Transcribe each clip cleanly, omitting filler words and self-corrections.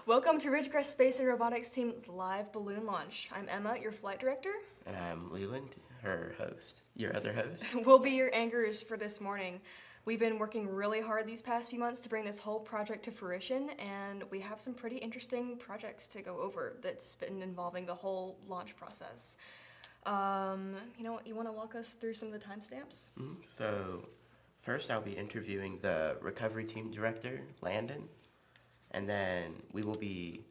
Welcome to Ridgecrest Space and Robotics Team's live balloon launch. I'm Emma, your flight director. And I'm Leland, her host. Your other host? We'll be your anchors for this morning. We've been working really hard these past few months to bring this whole project to fruition, and we have some pretty interesting projects to go over that's been involving the whole launch process. You want to walk us through some of the timestamps? So, first I'll be interviewing the recovery team director, Landon, and then we will be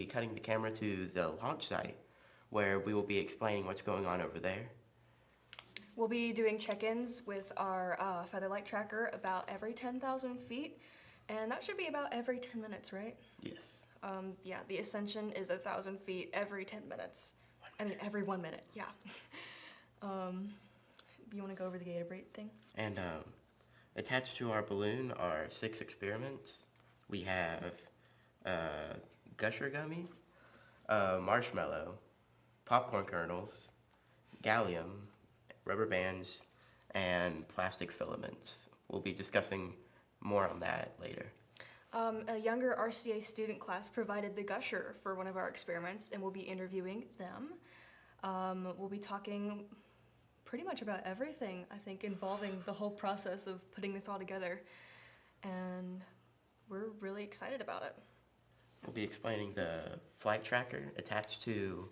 cutting the camera to the launch site, where we will be explaining what's going on over there. We'll be doing check-ins with our Featherlight tracker about every 10,000 feet, and that should be about every 10 minutes, right? Yes. Yeah, the ascension is 1,000 feet every 10 minutes. Every 1 minute, yeah. You want to go over the Gatorade thing? And attached to our balloon are 6 experiments. We have Gusher Gummy, marshmallow, popcorn kernels, gallium, rubber bands, and plastic filaments. We'll be discussing more on that later. A younger RCA student class provided the Gusher for one of our experiments, and we'll be interviewing them. We'll be talking pretty much about everything, I think, involving the whole process of putting this all together. And we're really excited about it. We'll be explaining the flight tracker attached to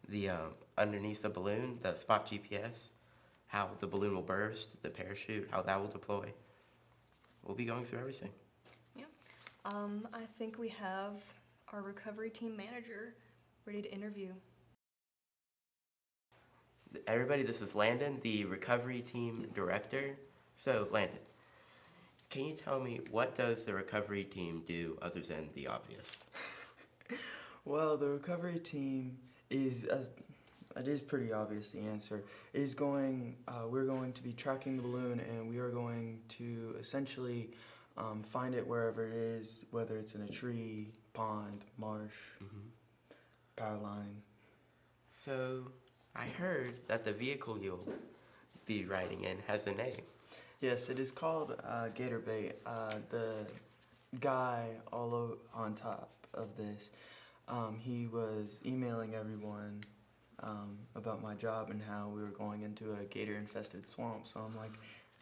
the underneath the balloon, the spot GPS, how the balloon will burst, the parachute, how that will deploy. We'll be going through everything. Yeah. I think we have our recovery team manager ready to interview. Everybody, this is Landon, the recovery team director. So, Landon, can you tell me, what does the recovery team do other than the obvious? Well, the recovery team is, it is pretty obvious, the answer, is we're going to be tracking the balloon, and we are going to essentially find it wherever it is, whether it's in a tree, pond, marsh, power line. So, I heard that the vehicle you'll be riding in has a name. Yes, it is called Gator Bait. The guy on top of this, he was emailing everyone about my job and how we were going into a gator-infested swamp. So I'm like,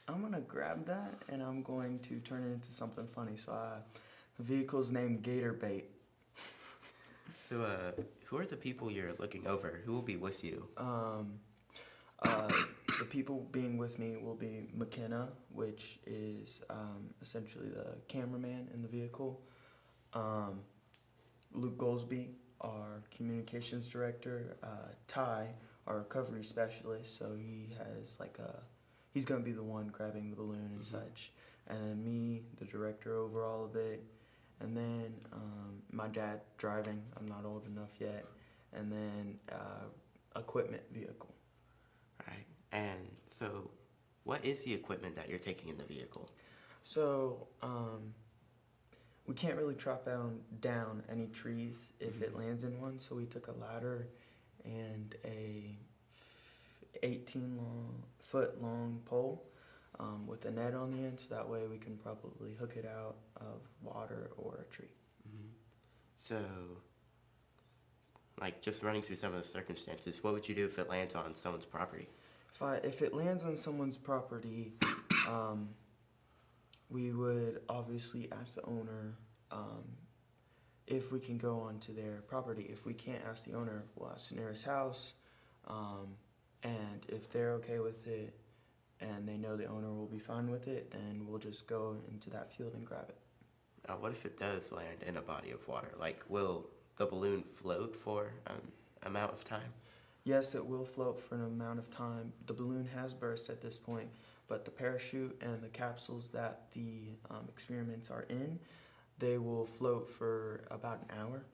I'm gonna grab that and I'm going to turn it into something funny. So the vehicle's named Gator Bait. So, who are the people you're looking over? Who will be with you? The people being with me will be McKenna, which is essentially the cameraman in the vehicle. Luke Goldsby, our communications director. Ty, our recovery specialist, so he's going to be the one grabbing the balloon and such. And then me, the director over all of it. And then my dad driving, I'm not old enough yet. And then equipment vehicle. Right. And so, what is the equipment that you're taking in the vehicle? So, we can't really chop down any trees if it lands in one, so we took a ladder and a 18-foot long pole with a net on the end, so that way we can probably hook it out of water or a tree. So, like, just running through some of the circumstances, what would you do if it lands on someone's property? If it lands on someone's property, we would obviously ask the owner if we can go onto their property. If we can't ask the owner, we'll ask the nearest house, and if they're okay with it and they know the owner will be fine with it, then we'll just go into that field and grab it. What if it does land in a body of water? Like, will the balloon float for an amount of time? Yes, it will float for an amount of time. The balloon has burst at this point, but the parachute and the capsules that the experiments are in, they will float for about an hour.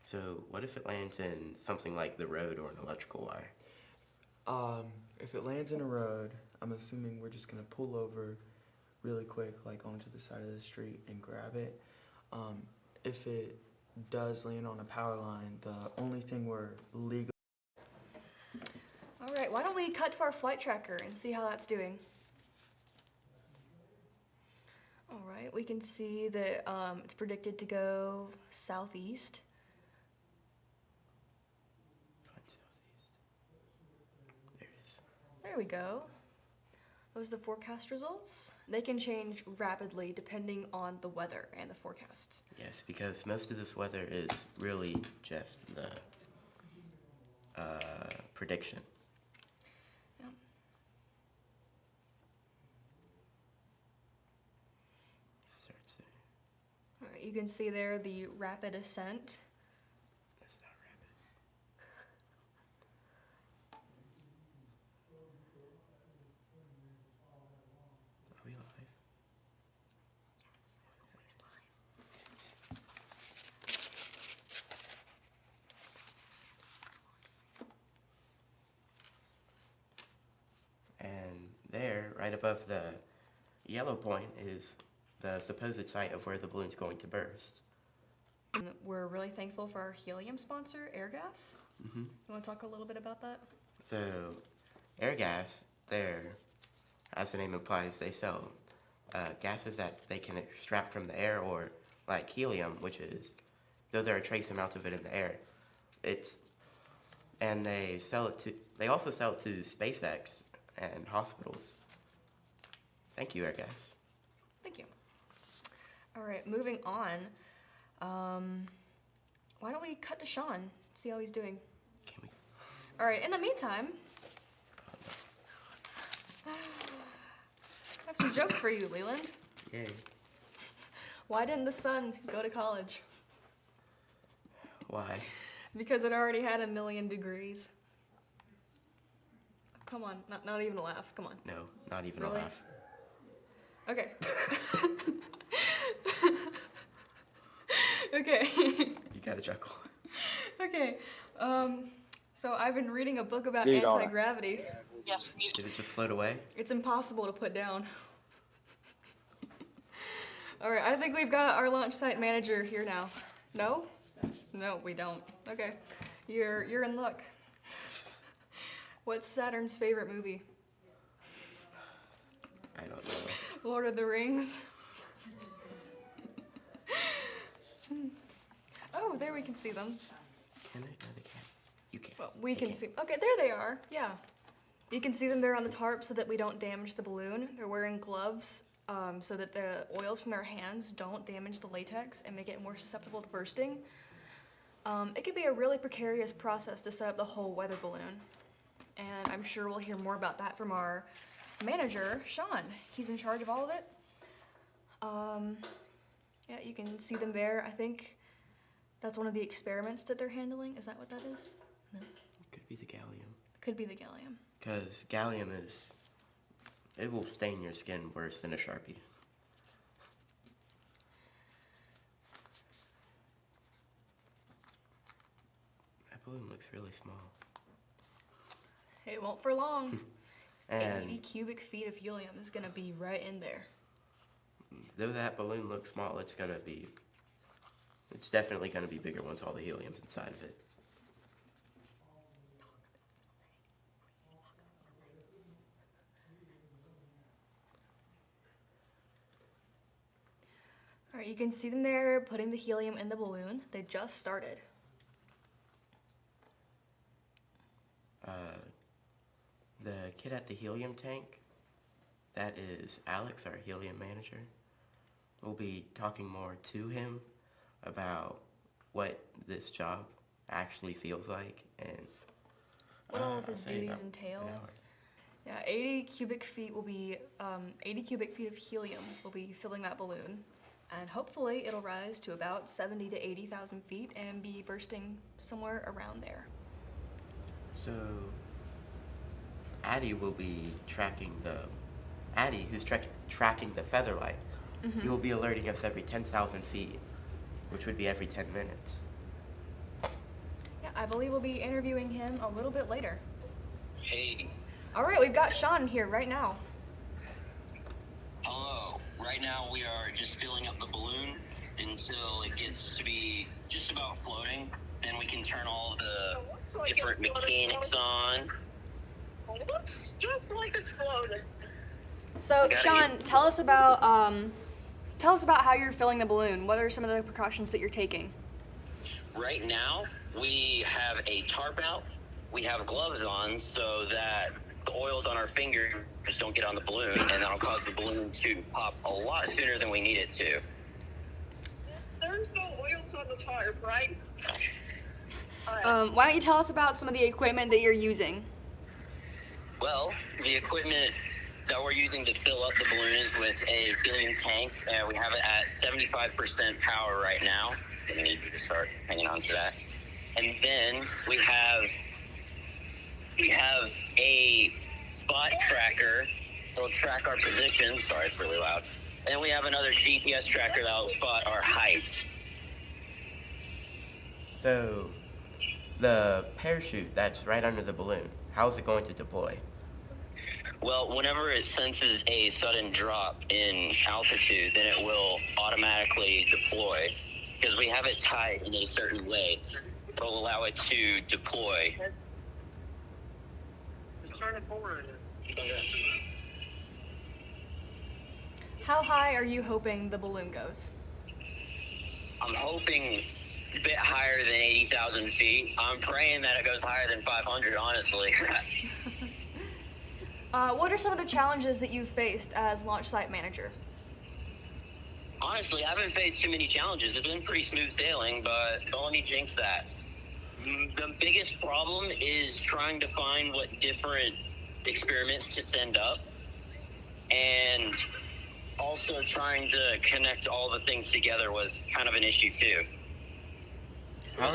So, what if it lands in something like the road or an electrical wire? If it lands in a road, I'm assuming we're just going to pull over really quick, like onto the side of the street and grab it. If it does land on a power line, the only thing we're legal. All right, why don't we cut to our flight tracker and see how that's doing? All right. right, we can see that it's predicted to go southeast. There it is. There we go. Those are the forecast results. They can change rapidly depending on the weather and the forecasts. Yes, because most of this weather is really just the prediction. Yeah. Starts there. All right, you can see there the rapid ascent. That's not rapid. Are we live? And there, right above the yellow point, is the supposed site of where the balloon's going to burst. And we're really thankful for our helium sponsor, Airgas. Mm-hmm. You want to talk a little bit about that? So, Airgas, they're, as the name implies, they sell gases that they can extract from the air, or like helium, which is, though there are trace amounts of it in the air, and they also sell it to SpaceX and hospitals. Thank you, Airgas. Thank you. All right, moving on. Why don't we cut to Sean, see how he's doing? Can we? All right, in the meantime, I have some jokes for you, Leland. Yay. Why didn't the sun go to college? Why? Because it already had 1,000,000 degrees. Come on, not even a laugh, come on. No, not even Really? a laugh. Okay. Okay. You gotta chuckle. Okay. So I've been reading a book about Dude, all right. anti-gravity. Yes, Did it just float away? It's impossible to put down. All right, I think we've got our launch site manager here now. No? No, we don't. Okay. You're in luck. What's Saturn's favorite movie? I don't know. Lord of the Rings. Oh, there we can see them. Can they? No, they can't. You can't. Well, we They can can't. see. Okay, there they are. Yeah. You can see them there on the tarp so that we don't damage the balloon. They're wearing gloves so that the oils from their hands don't damage the latex and make it more susceptible to bursting. It can be a really precarious process to set up the whole weather balloon. And I'm sure we'll hear more about that from our manager, Sean. He's in charge of all of it. Yeah, you can see them there. I think that's one of the experiments that they're handling. Is that what that is? No. Could be the gallium. Could be the gallium. Because gallium it will stain your skin worse than a Sharpie. That balloon looks really small. It won't for long. 80 And cubic feet of helium is gonna be right in there. though that balloon looks small, it's definitely gonna be bigger once all the helium's inside of it. All right, you can see them there putting the helium in the balloon. They just started. The kid at the helium tank, that is Alex, our helium manager. We'll be talking more to him about what this job actually feels like and What all of I'll his say duties about entail. an hour. Yeah, 80 cubic feet will be 80 cubic feet of helium will be filling that balloon, and hopefully it'll rise to about 70 to 80,000 feet and be bursting somewhere around there. So, Addie will be tracking Addie, who's tracking the featherlight, he will be alerting us every 10,000 feet, which would be every 10 minutes. Yeah, I believe we'll be interviewing him a little bit later. Hey, All right, we've got Sean here right now. hello. Right now we are just filling up the balloon until it gets to be just about floating. Then we can turn all the different mechanics on. Looks just like it's floating. So, Got it. Sean, tell us about Tell us about how you're filling the balloon. What are some of the precautions that you're taking? Right now, we have a tarp out. We have gloves on so that the oils on our fingers don't get on the balloon, and that'll cause the balloon to pop a lot sooner than we need it to. There's no oils on the tarp, right? Why don't you tell us about some of the equipment that you're using? Well, the equipment that we're using to fill up the balloon is with a helium tank. We have it at 75% power right now. We need to start hanging on to that. And then we have a spot tracker. It'll track our position. Sorry, it's really loud. And we have another GPS tracker that will spot our height. So, the parachute that's right under the balloon, how's it going to deploy? Well, whenever it senses a sudden drop in altitude, then it will automatically deploy. Because we have it tied in a certain way, it'll allow it to deploy. Just turn it forward. How high are you hoping the balloon goes? I'm hoping a bit higher than 80,000 feet. I'm praying that it goes higher than 500, honestly. What are some of the challenges that you've faced as launch site manager? Honestly, I haven't faced too many challenges. It's been pretty smooth sailing, but don't let me jinx that. The biggest problem is trying to find what different experiments to send up, and also trying to connect all the things together was kind of an issue too. How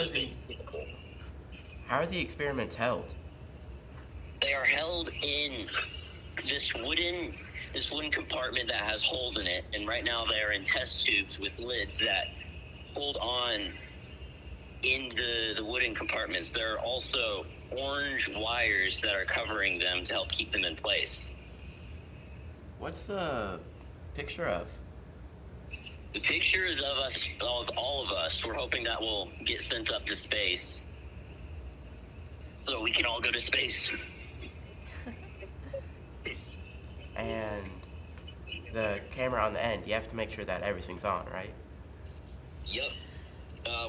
are the experiments held? They are held in this wooden compartment that has holes in it, and right now they are in test tubes with lids that hold on in the wooden compartments. There are also orange wires that are covering them to help keep them in place. What's the picture of? The picture is of us, of all of us. We're hoping that we'll get sent up to space so we can all go to space. And the camera on the end, you have to make sure that everything's on, right? Yep.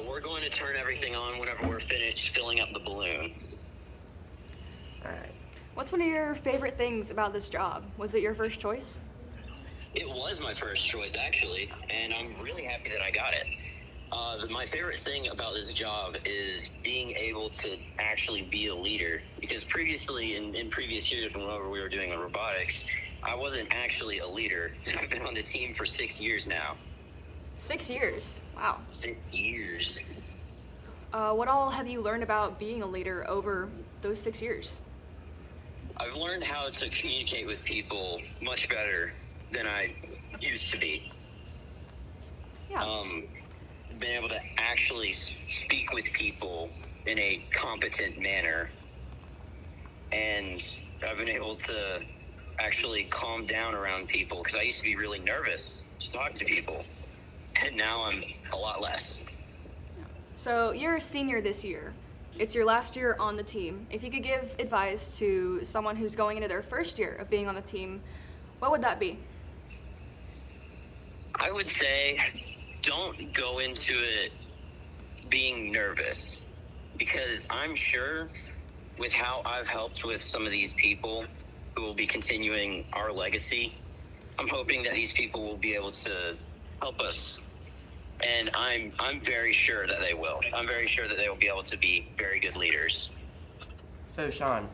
We're going to turn everything on whenever we're finished filling up the balloon. Alright. What's one of your favorite things about this job? Was it your first choice? It was my first choice, actually, and I'm really happy that I got it. My favorite thing about this job is being able to actually be a leader, because previously, in previous years, whenever we were doing the robotics, I wasn't actually a leader. I've been on the team for 6 years now. 6 years. Wow. 6 years. What all have you learned about being a leader over those 6 years? I've learned how to communicate with people much better than I used to be. Yeah. Been able to actually speak with people in a competent manner, and I've been able to actually calm down around people, because I used to be really nervous to talk to people, and now I'm a lot less. So you're a senior this year. It's your last year on the team. If you could give advice to someone who's going into their first year of being on the team, what would that be? I would say don't go into it being nervous, because I'm sure with how I've helped with some of these people who will be continuing our legacy, I'm hoping that these people will be able to help us. And I'm very sure that they will. I'm very sure that they will be able to be very good leaders. So, Sean,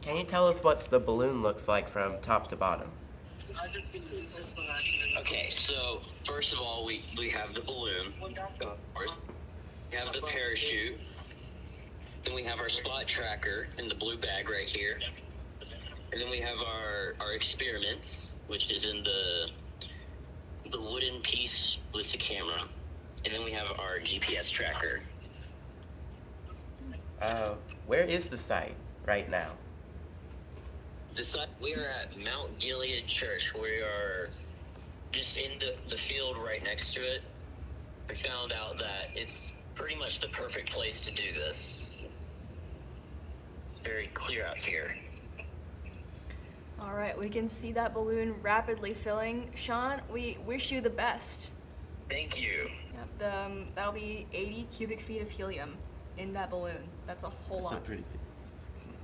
can you tell us what the balloon looks like from top to bottom? Okay, so first of all, we have the balloon. We have the parachute. Then we have our spot tracker in the blue bag right here. And then we have our experiments, which is in the wooden piece with the camera. And then we have our GPS tracker. Where is the site right now? We are at Mount Gilead Church. We are just in the field right next to it. We found out that it's pretty much the perfect place to do this. It's very clear out here. All right, we can see that balloon rapidly filling. Sean, we wish you the best. Thank you. Yep, that'll be 80 cubic feet of helium in that balloon. That's a whole It's a lot. pretty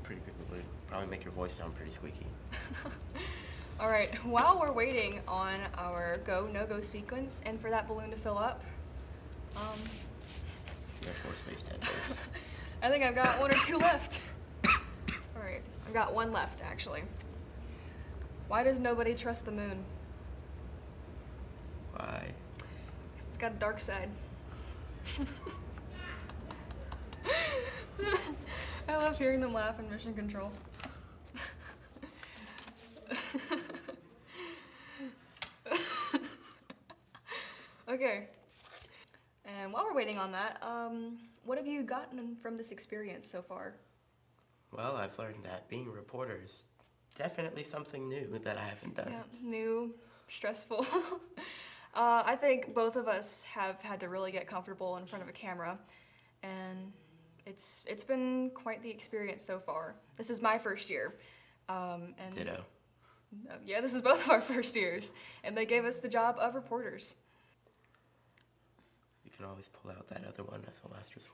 big balloon. Probably make your voice sound pretty squeaky. All right, while we're waiting on our go, no-go sequence and for that balloon to fill up, Air Force Base dead base. I think I've got one or two left. All right, I've got one left, actually. Why does nobody trust the moon? Why? 'Cause it's got a dark side. I love hearing them laugh in Mission Control. Okay. And while we're waiting on that, what have you gotten from this experience so far? Well, I've learned that being a reporter is definitely something new that I haven't done. Yeah, new, stressful. I think both of us have had to really get comfortable in front of a camera, and it's been quite the experience so far. This is my first year, and Ditto. yeah, this is both of our first years, and they gave us the job of reporters. You can always pull out that other one as a last resort.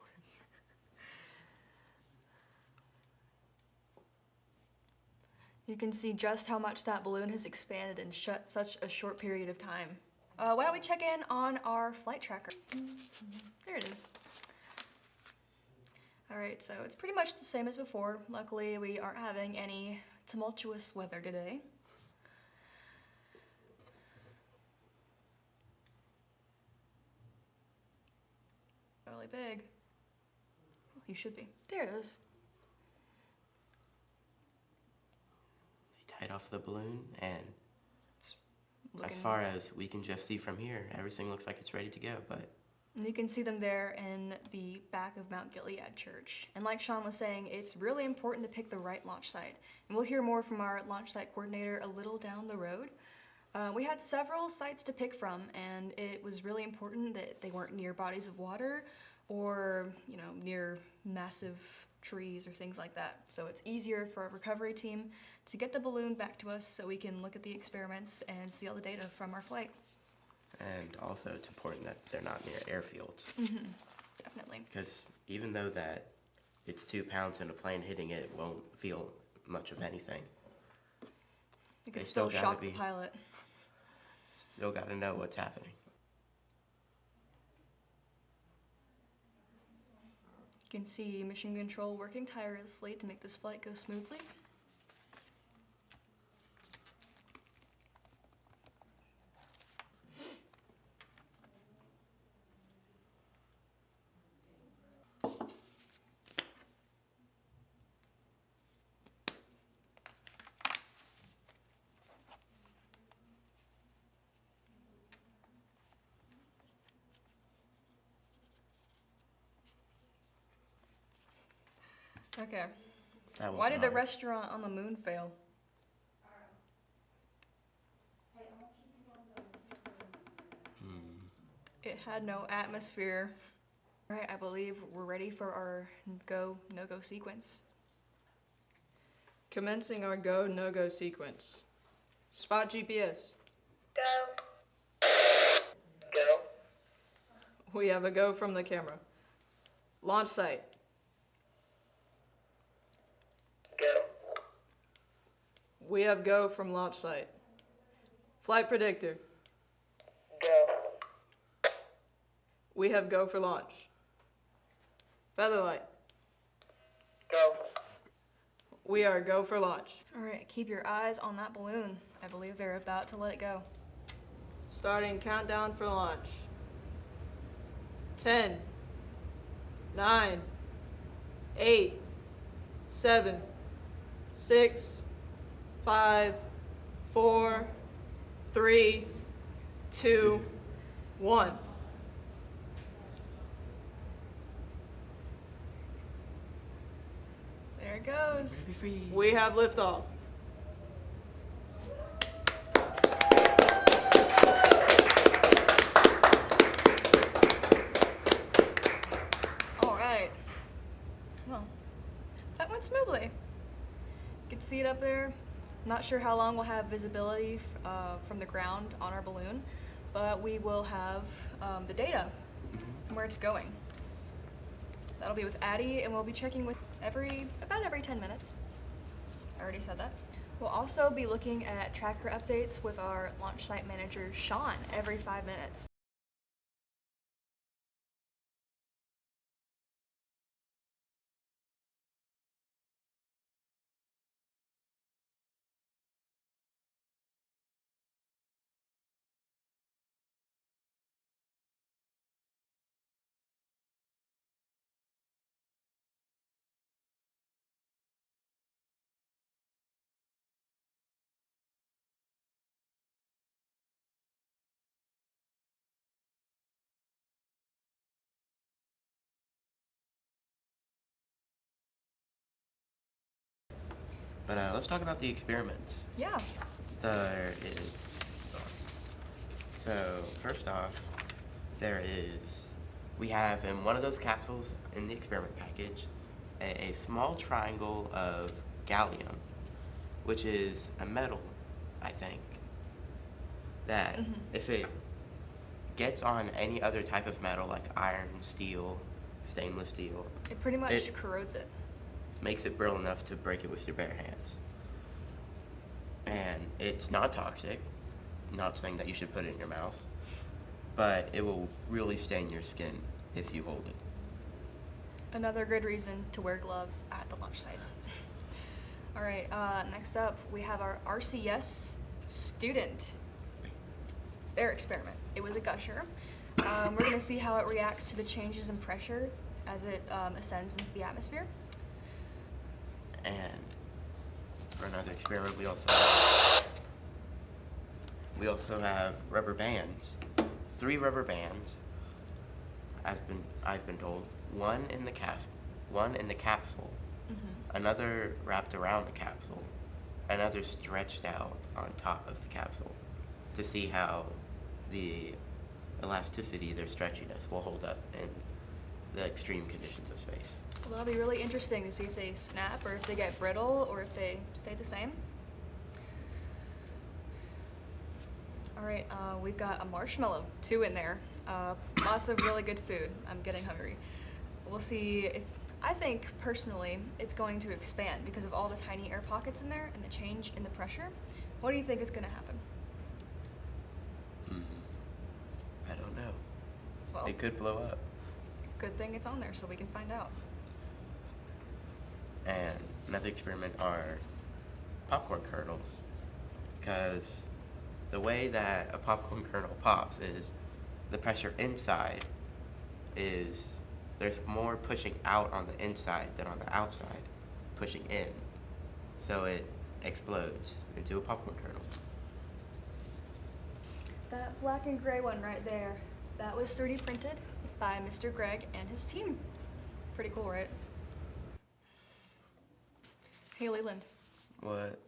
You can see just how much that balloon has expanded in such a short period of time. Why don't we check in on our flight tracker? There it is. All right, so it's pretty much the same as before. Luckily, we aren't having any tumultuous weather today. Really big. Well, you should be. There it is. They tied off the balloon, and Looking- as far as we can just see from here, everything looks like it's ready to go, but You can see them there in the back of Mount Gilead Church. And like Sean was saying, it's really important to pick the right launch site. And we'll hear more from our launch site coordinator a little down the road. We had several sites to pick from, and it was really important that they weren't near bodies of water or, near massive trees or things like that. So it's easier for our recovery team to get the balloon back to us so we can look at the experiments and see all the data from our flight. and also it's important that they're not near airfields. Definitely. Because even though that it's 2 pounds and a plane hitting it won't feel much of anything, It They could still still gotta shock the be- pilot. still got to know what's happening. You can see Mission Control working tirelessly to make this flight go smoothly. Okay. That Why was did the hard. restaurant on the moon fail? It had no atmosphere. All right, I believe we're ready for our go, no-go sequence. Commencing our go, no-go sequence. Spot GPS. Go. Go. We have a go from the camera. Launch site. Go. We have go from launch site. Flight predictor. Go. We have go for launch. Featherlight. Go. We are go for launch. All right, keep your eyes on that balloon. I believe they're about to let it go. Starting countdown for launch. 10, 9, 8, 7, 6, 5, 4, 3, 2, 1. There it goes. Be free. We have liftoff. All right. Well, that went smoothly. You can see it up there. Not sure how long we'll have visibility from the ground on our balloon, but we will have the data and where it's going. That'll be with Addie, and we'll be checking with about every 10 minutes. I already said that. We'll also be looking at tracker updates with our launch site manager, Sean, every 5 minutes. But let's talk about the experiments. Yeah. There is. So first off, we have in one of those capsules in the experiment package a small triangle of gallium, which is a metal, I think, that if it gets on any other type of metal like iron, steel, stainless steel, It pretty much It- corrodes it. makes it brittle enough to break it with your bare hands. And it's not toxic. Not saying that you should put it in your mouth, but it will really stain your skin if you hold it. Another good reason to wear gloves at the launch site. All right, next up, we have our RCS student. Their experiment. It was a gusher. We're going to see how it reacts to the changes in pressure as it ascends into the atmosphere. And for another experiment, we also have rubber bands. 3 rubber bands. I've been told. One in the capsule. Another wrapped around the capsule. Another stretched out on top of the capsule to see how the elasticity, their stretchiness, will hold up in the extreme conditions of space. Well, that'll be really interesting to see if they snap or if they get brittle or if they stay the same. All right, we've got a marshmallow, 2 in there. Lots of really good food. I'm getting hungry. We'll see if, I think personally, it's going to expand because of all the tiny air pockets in there and the change in the pressure. What do you think is going to happen? I don't know. Well, It could blow up. good thing it's on there so we can find out. And another experiment are popcorn kernels, because the way that a popcorn kernel pops is the pressure inside there's more pushing out on the inside than on the outside, pushing in. So it explodes into a popcorn kernel. That black and gray one right there, that was 3D printed by Mr. Greg and his team. Pretty cool, right? Hey, Leland, What?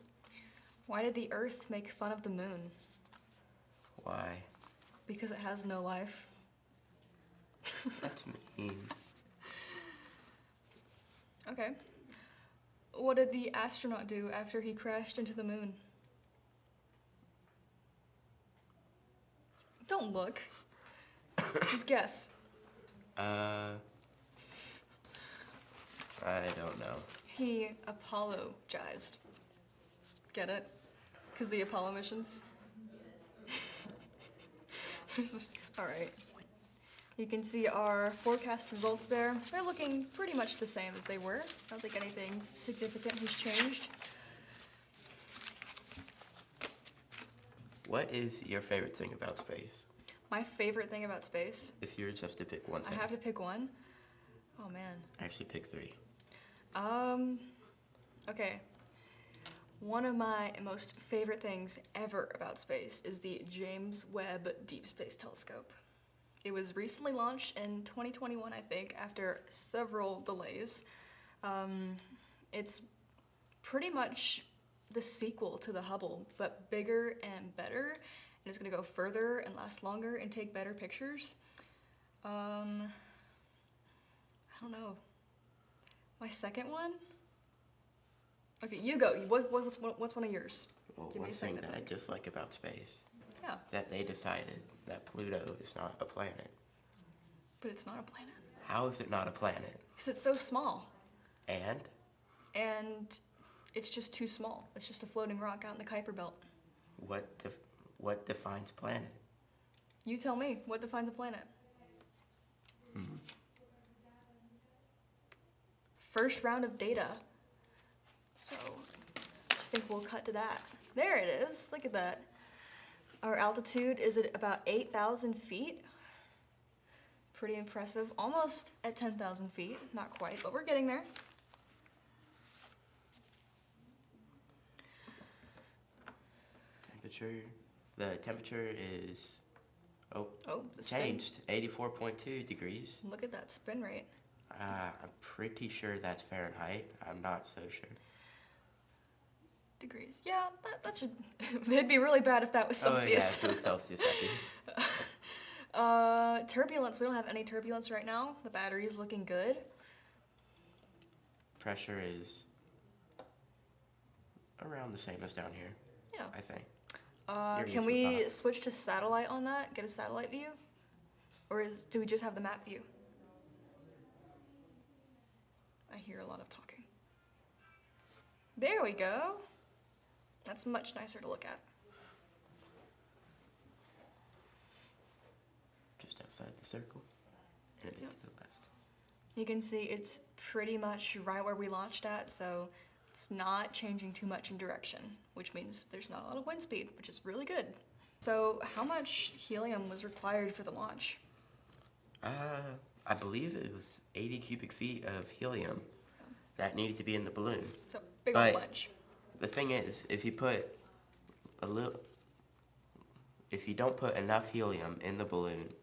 why did the Earth make fun of the moon? Why? Because it has no life. That's mean. Okay. What did the astronaut do after he crashed into the moon? Don't look. Just guess. I don't know. He apologized. Get it? Because the Apollo missions. Alright. You can see our forecast results there. They're looking pretty much the same as they were. I don't think anything significant has changed. What is your favorite thing about space? My favorite thing about space, If you were just to pick one I thing. have to pick one. Oh man. Actually, pick 3. Okay. One of my most favorite things ever about space is the James Webb Deep Space Telescope. It was recently launched in 2021, I think, after several delays. It's pretty much the sequel to the Hubble, but bigger and better, and it's gonna go further and last longer and take better pictures. I don't know. My second one? Okay, you go. What's one of yours? Well, Give me one a thing second to that I think. dislike about space, Yeah, that they decided that Pluto is not a planet. but it's not a planet. How is it not a planet? Because it's so small. And And it's just too small. It's just a floating rock out in the Kuiper Belt. what defines planet? You tell me, what defines a planet? First round of data. So, I think we'll cut to that. There it is. Look at that. Our altitude is at about 8,000 feet. Pretty impressive. Almost at 10,000 feet. Not quite, but we're getting there. The temperature is Oh, the spin. changed, 84.2 degrees. Look at that spin rate. I'm pretty sure that's Fahrenheit. I'm not so sure. Degrees. Yeah, that should. It'd be really bad if that was Oh yeah, Celsius. if it was Celsius, that'd be. Turbulence. We don't have any turbulence right now. The battery is looking good. Pressure is around the same as down here, Yeah. I think. Your Can ears we would pop. switch to satellite on that? Get a satellite view? Or do we just have the map view? I hear a lot of talking. There we go. That's much nicer to look at. Just outside the circle, and a bit Yep. to the left. You can see it's pretty much right where we launched at, so it's not changing too much in direction, which means there's not a lot of wind speed, which is really good. So how much helium was required for the launch? I believe it was 80 cubic feet of helium that needed to be in the balloon. So big But- old bunch. The thing is, if you don't put enough helium in the balloon,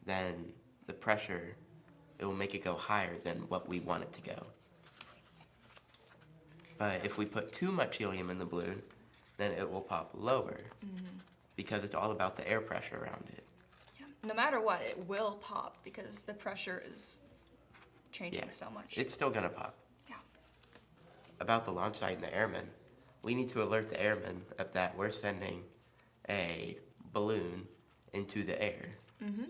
then the pressure, it will make it go higher than what we want it to go. But if we put too much helium in the balloon, then it will pop lower because it's all about the air pressure around it. Yeah. No matter what, it will pop because the pressure is changing Yeah, so much. it's still gonna pop. Yeah. About the launch site and the airmen, we need to alert the airmen of that we're sending a balloon into the air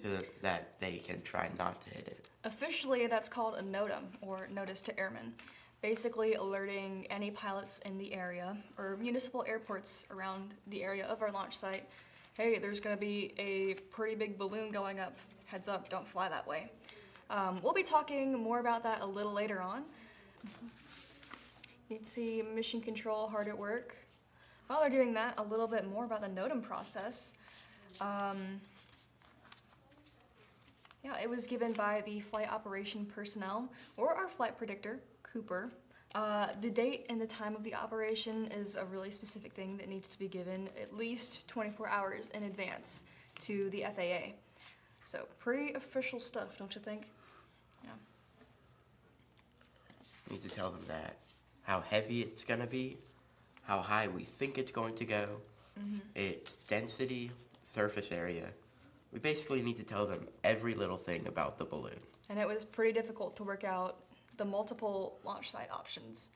so that they can try not to hit it. Officially, that's called a NOTAM, or Notice to Airmen. Basically alerting any pilots in the area, or municipal airports around the area of our launch site, hey, there's gonna be a pretty big balloon going up. Heads up, don't fly that way. We'll be talking more about that a little later on. You can see Mission Control hard at work. While they're doing that, a little bit more about the NOTAM process. Yeah, it was given by the flight operation personnel, or our flight predictor, Cooper. The date and the time of the operation is a really specific thing that needs to be given at least 24 hours in advance to the FAA. So pretty official stuff, don't you think? Yeah. Need to tell them that how heavy it's gonna be, how high we think it's going to go, its density, surface area. We basically need to tell them every little thing about the balloon. And it was pretty difficult to work out the multiple launch site options.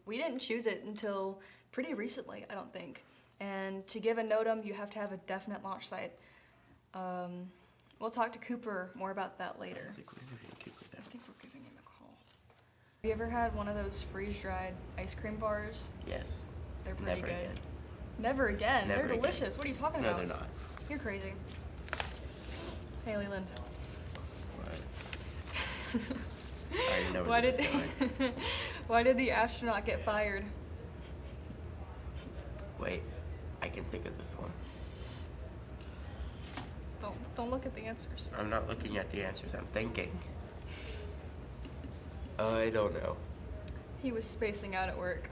We didn't choose it until pretty recently, I don't think. And to give a NOTAM, you have to have a definite launch site. We'll talk to Cooper more about that later. I think we're gonna keep it I down. think we're giving him a call. Have you ever had one of those freeze-dried ice cream bars? Yes. They're pretty Never good. again. Never again? Never They're again. delicious. What are you talking No, about? they're not. You're crazy. Hey, Leland. What? I already know Why where this did is going. Why did the astronaut get fired? Wait, I can think of this one. Don't look at the answers. I'm not looking at the answers, I'm thinking. I don't know. He was spacing out at work.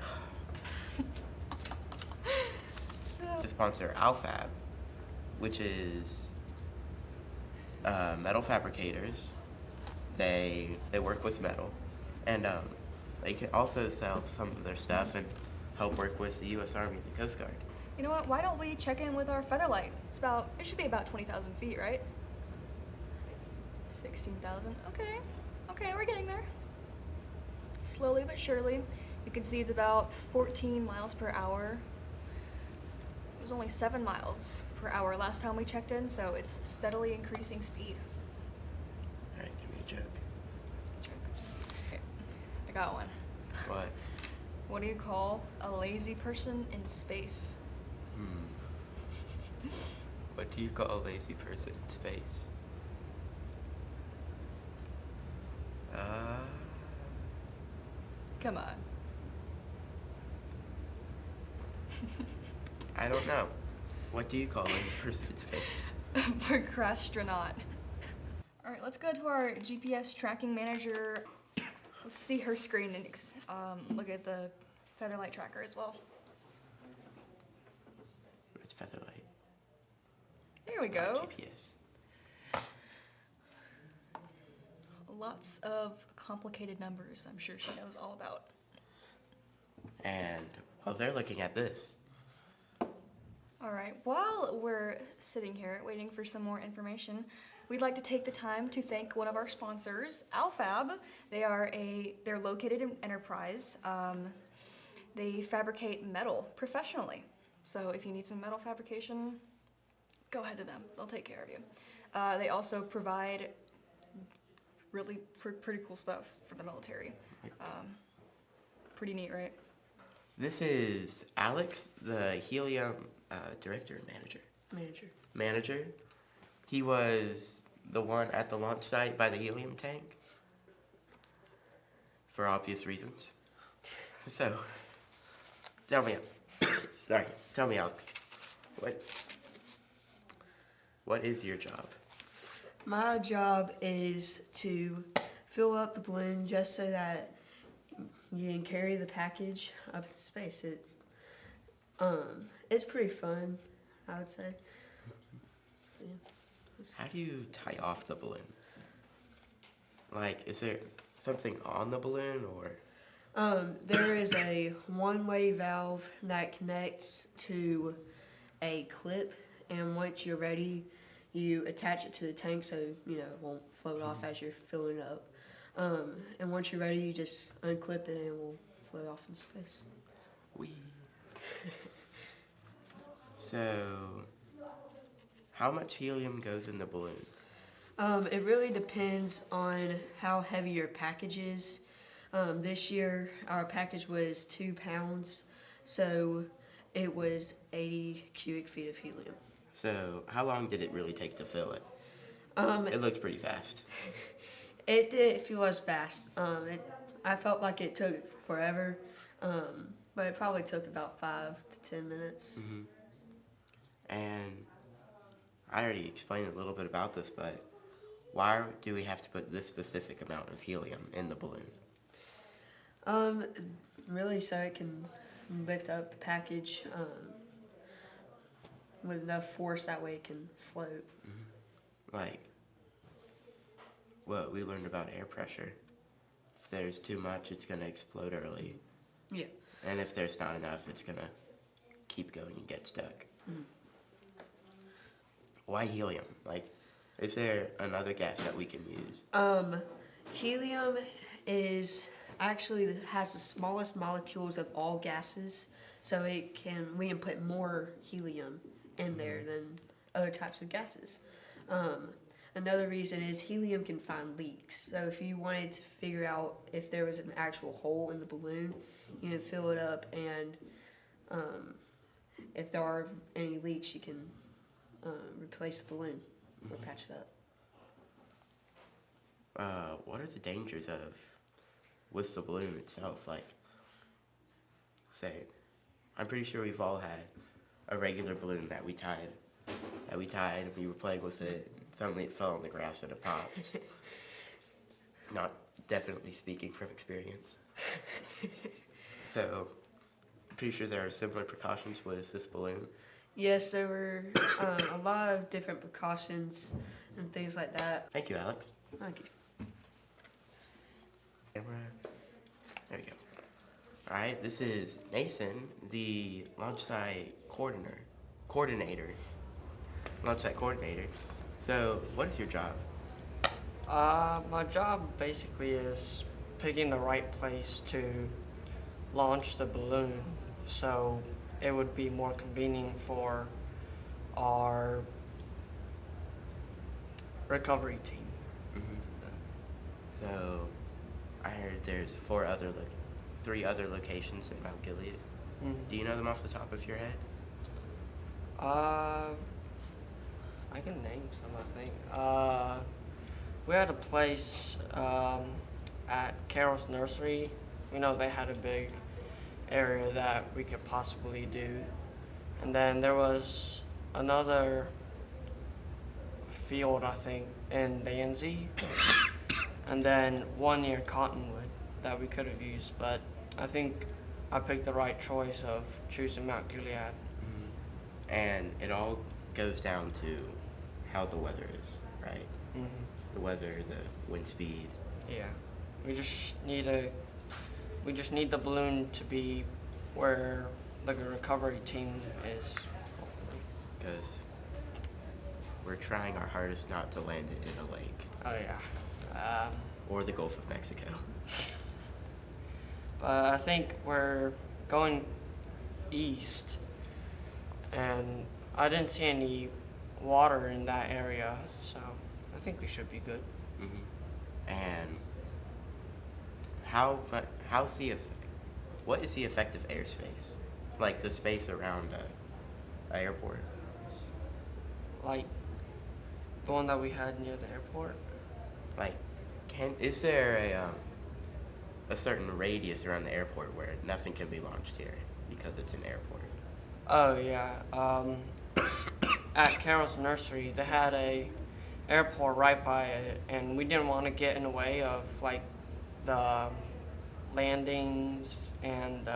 To sponsor Alfab, which is metal fabricators. They work with metal, and they can also sell some of their stuff and help work with the U.S. Army and the Coast Guard. You know what? Why don't we check in with our Featherlight? It should be about 20,000 feet, right? 16,000. Okay, we're getting there. Slowly but surely. You can see it's about 14 miles per hour. It was only 7 miles per hour last time we checked in, so it's steadily increasing speed. All right, give me a joke. Okay, I got one. What? What do you call a lazy person in space? What do you call a lazy person in space? Come on. I don't know. What do you call a lazy person in space? Procrastinaut. All right, let's go to our GPS tracking manager. Let's see her screen and look at the Featherlight tracker as well. It's Featherlight. There we Not go. GPS. Lots of complicated numbers I'm sure she knows all about. And while they're looking at this, All right, while we're sitting here waiting for some more information, we'd like to take the time to thank one of our sponsors, Alfab. They're located in Enterprise. They fabricate metal professionally. So if you need some metal fabrication, go ahead to them. They'll take care of you. They also provide really pretty cool stuff for the military. Pretty neat, right? this is Alex, the Helium director and manager. He was the one at the launch site by the helium tank for obvious reasons. So, tell me, Alex, what is your job? My job is to fill up the balloon just so that you can carry the package up in space. It's pretty fun, I would say. So, yeah. How do you tie off the balloon? Like, is there something on the balloon or? There is a one-way valve that connects to a clip, and once you're ready, you attach it to the tank so it won't float off as you're filling it up. And once you're ready, you just unclip it and it will float off in space. Wee. So, how much helium goes in the balloon? It really depends on how heavy your package is. This year, our package was 2 pounds, so it was 80 cubic feet of helium. So, how long did it really take to fill it? It looked pretty fast. It did feel as fast. I felt like it took forever, but it probably took about 5 to 10 minutes. And I already explained a little bit about this, but why do we have to put this specific amount of helium in the balloon? Really, so it can lift up the package with enough force, that way it can float. Like what we learned about air pressure. If there's too much, it's going to explode early. Yeah. And if there's not enough, it's going to keep going and get stuck. Why helium? Like, is there another gas that we can use? Helium has the smallest molecules of all gases, so we can put more helium in there than other types of gases. Another reason is helium can find leaks. So if you wanted to figure out if there was an actual hole in the balloon, you can fill it up, and if there are any leaks, you can replace the balloon or patch it up. What are the dangers with the balloon itself? Like, say, I'm pretty sure we've all had a regular balloon that we tied, and we were playing with it, and suddenly it fell on the grass and it popped. Not definitely speaking from experience. So, I'm pretty sure there are similar precautions with this balloon. Yes, there were a lot of different precautions and things like that. Thank you, Alex. Thank you. Camera. There we go. All right, this is Nathan, the launch site coordinator. Launch site coordinator. So, what is your job? My job basically is picking the right place to launch the balloon, so it would be more convenient for our recovery team. So, I heard there's 3 other locations in Mount Gilead. Do you know them off the top of your head? I can name some, I think. We had a place at Carol's Nursery. We know they had a big area that we could possibly do. And then there was another field, I think, in Danzy. And then one near Cottonwood that we could have used. But I think I picked the right choice of choosing Mount Gilead. And it all goes down to how the weather is, right? The weather, the wind speed. Yeah, we just need the balloon to be where the recovery team is. Because we're trying our hardest not to land it in a lake. Oh yeah. Or the Gulf of Mexico. But I think we're going east, and I didn't see any water in that area, so I think we should be good. And what is the effective airspace? Like the space around an airport? Like the one that we had near the airport. Like, is there a certain radius around the airport where nothing can be launched here because it's an airport? Oh yeah. At Carol's Nursery, they had a airport right by it, and we didn't want to get in the way of like the landings and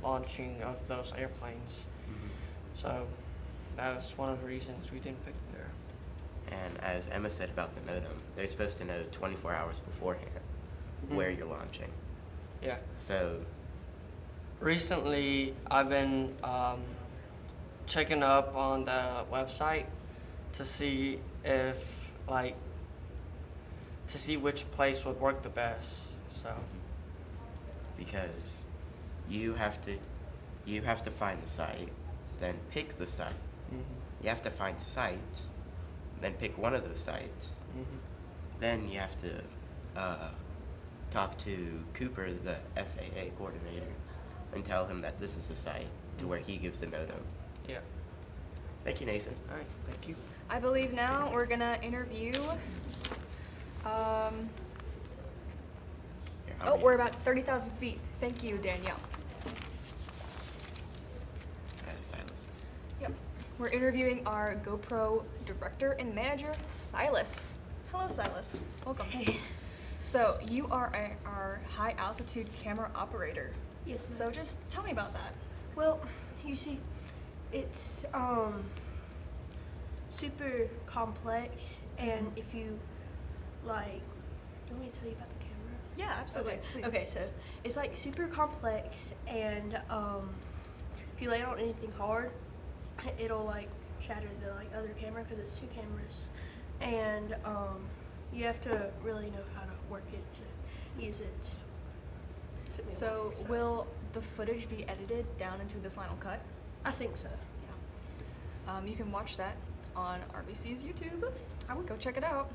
launching of those airplanes. So that was one of the reasons we didn't pick there. And as Emma said about the NOTAM, they're supposed to know 24 hours beforehand where you're launching. Yeah. So recently, I've been checking up on the website to see if which place would work the best. So because you have to find the site, then pick the site. You have to find sites, then pick one of those sites. Then you have to talk to Cooper, the FAA coordinator, and tell him that this is the site to where he gives the NOTAM. yeah. Thank you, Nathan. All right. Thank you. I believe now we're gonna interview. We're about 30,000 feet. Thank you, Danielle. Silas. Yep. We're interviewing our GoPro director and manager, Silas. Hello, Silas. Welcome. Hey. So you are our high altitude camera operator. Yes, ma'am. So just tell me about that. Well, you see, it's super complex, and if you like, do you want me to tell you about the camera? Yeah, absolutely. Okay. Please. Okay, so it's like super complex, and if you lay it on anything hard, it'll like shatter the like other camera because it's 2 cameras, and you have to really know how to work it to use it. So will the footage be edited down into the final cut? I think so. Yeah. You can watch that on RBC's YouTube. I would go check it out.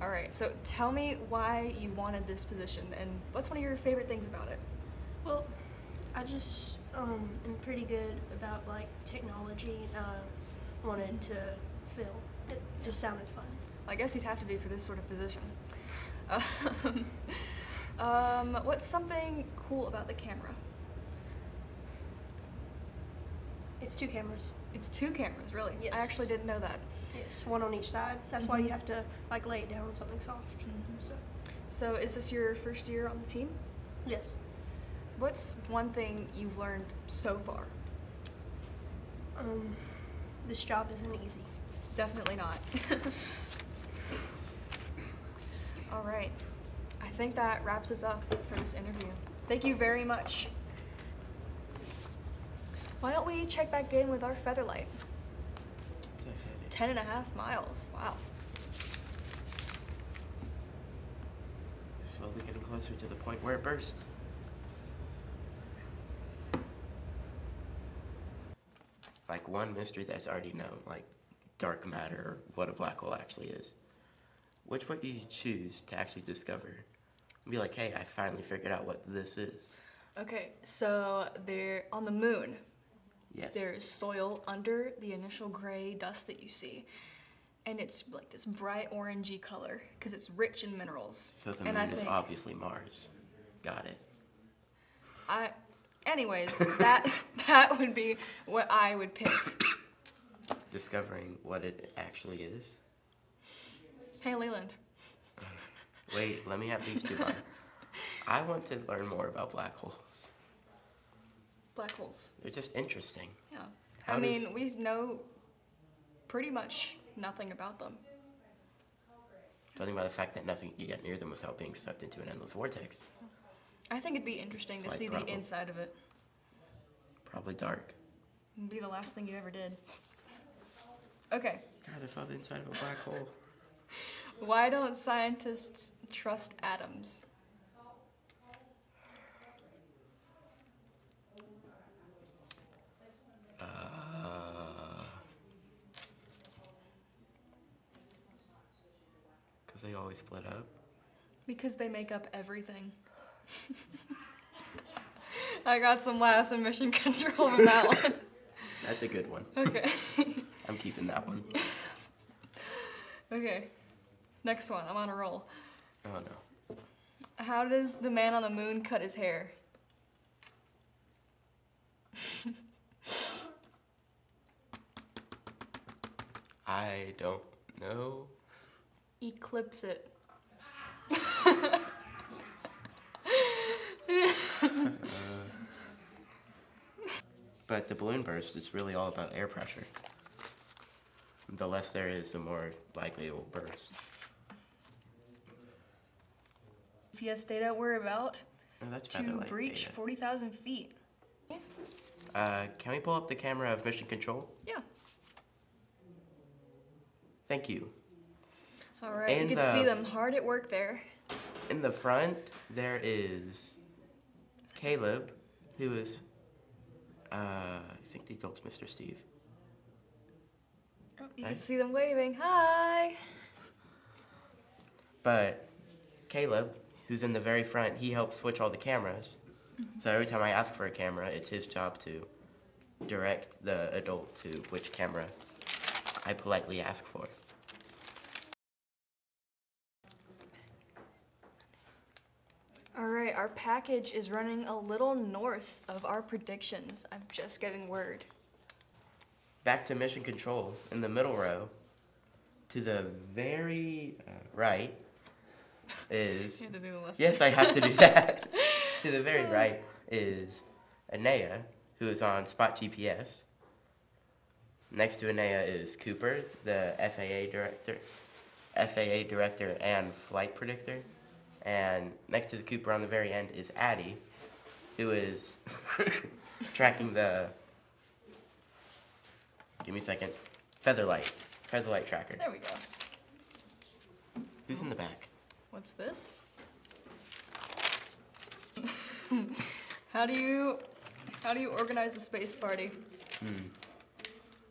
All right, so tell me why you wanted this position and what's one of your favorite things about it? Well, I just am pretty good about like technology, and I wanted to film. It just sounded fun. I guess you'd have to be for this sort of position. What's something cool about the camera? It's 2 cameras. It's 2 cameras, really? Yes. I actually didn't know that. Yes, one on each side. That's why you have to like lay it down on something soft. So is this your first year on the team? Yes. What's one thing you've learned so far? This job isn't easy. Definitely not. All right. I think that wraps us up for this interview. Thank you very much. Why don't we check back in with our Featherlight? 10.5 miles. Wow. Slowly getting closer to the point where it bursts. like one mystery that's already known, like dark matter, or what a black hole actually is, which would you choose to actually discover? And be like, hey, I finally figured out what this is. Okay, so they're on the moon. Yes. There's soil under the initial gray dust that you see. And it's like this bright orangey color because it's rich in minerals. So the and moon is obviously Mars. Got it. Anyways, that would be what I would pick. Discovering what it actually is. Hey, Leland. Wait, let me have these two on. I want to learn more about black holes. Black holes. They're just interesting. Yeah. How does- we know pretty much nothing about them. Talking about the fact that nothing can get near them without being sucked into an endless vortex. I think it'd be interesting to Slight see problem. the inside of it. Probably dark. It'd be the last thing you ever did. Okay. God, I saw the inside of a black hole. Why don't scientists trust atoms? Because they always split up. Because they make up everything. I got some laughs in Mission Control from that one. That's a good one. Okay. I'm keeping that one. Okay. Next one. I'm on a roll. Oh no. How does the man on the moon cut his hair? I don't know. Eclipse it. But the balloon burst is really all about air pressure. The less there is, the more likely it will burst. GPS data, we're about Oh, that's to featherlight breach data. 40,000 feet. Can we pull up the camera of Mission Control? Yeah. Thank you. All right, And you can see them hard at work there. In the front, there is Caleb, who is, I think the adult's Mr. Steve. Oh, you Hi. can see them waving. Hi. But Caleb, who's in the very front, he helps switch all the cameras. So every time I ask for a camera, it's his job to direct the adult to which camera I politely ask for. All right, our package is running a little north of our predictions. I'm just getting word. Back to Mission Control, in the middle row, to the very right is... You have to do the left. Yes, I have to do that. To the very right is Anea, who is on Spot GPS. Next to Anea is Cooper, the FAA director and flight predictor. And next to the Cooper on the very end is Addie, who is tracking the, give me a second, Featherlight tracker. There we go. Who's in the back? What's this? How do you organize a space party?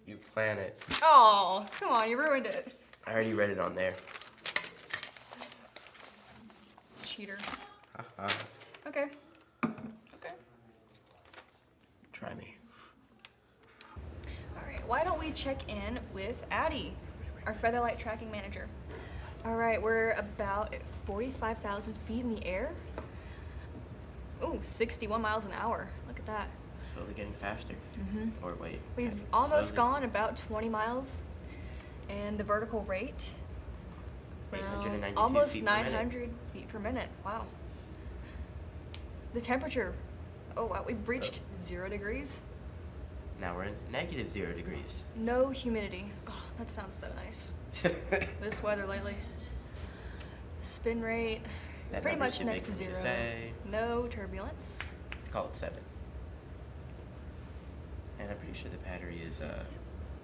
You plan it. Oh, come on, you ruined it. I already read it on there. Cheater. Haha. Okay. Okay. Try me. All right, why don't we check in with Addie, our Featherlight tracking manager. All right, we're about at 45,000 feet in the air. Ooh, 61 miles an hour. Look at that. Slowly getting faster. Or wait. We've I- almost slowly. gone about 20 miles, and the vertical rate, around 892 almost feet per minute. 900 feet per minute. Wow. The temperature, oh wow, we've breached 0 degrees. Now we're in -0 degrees. No humidity. Oh, that sounds so nice. This weather lately. Spin rate, That pretty number's much too next big to for me 0. say. No turbulence. Let's call it 7. And I'm pretty sure the battery is,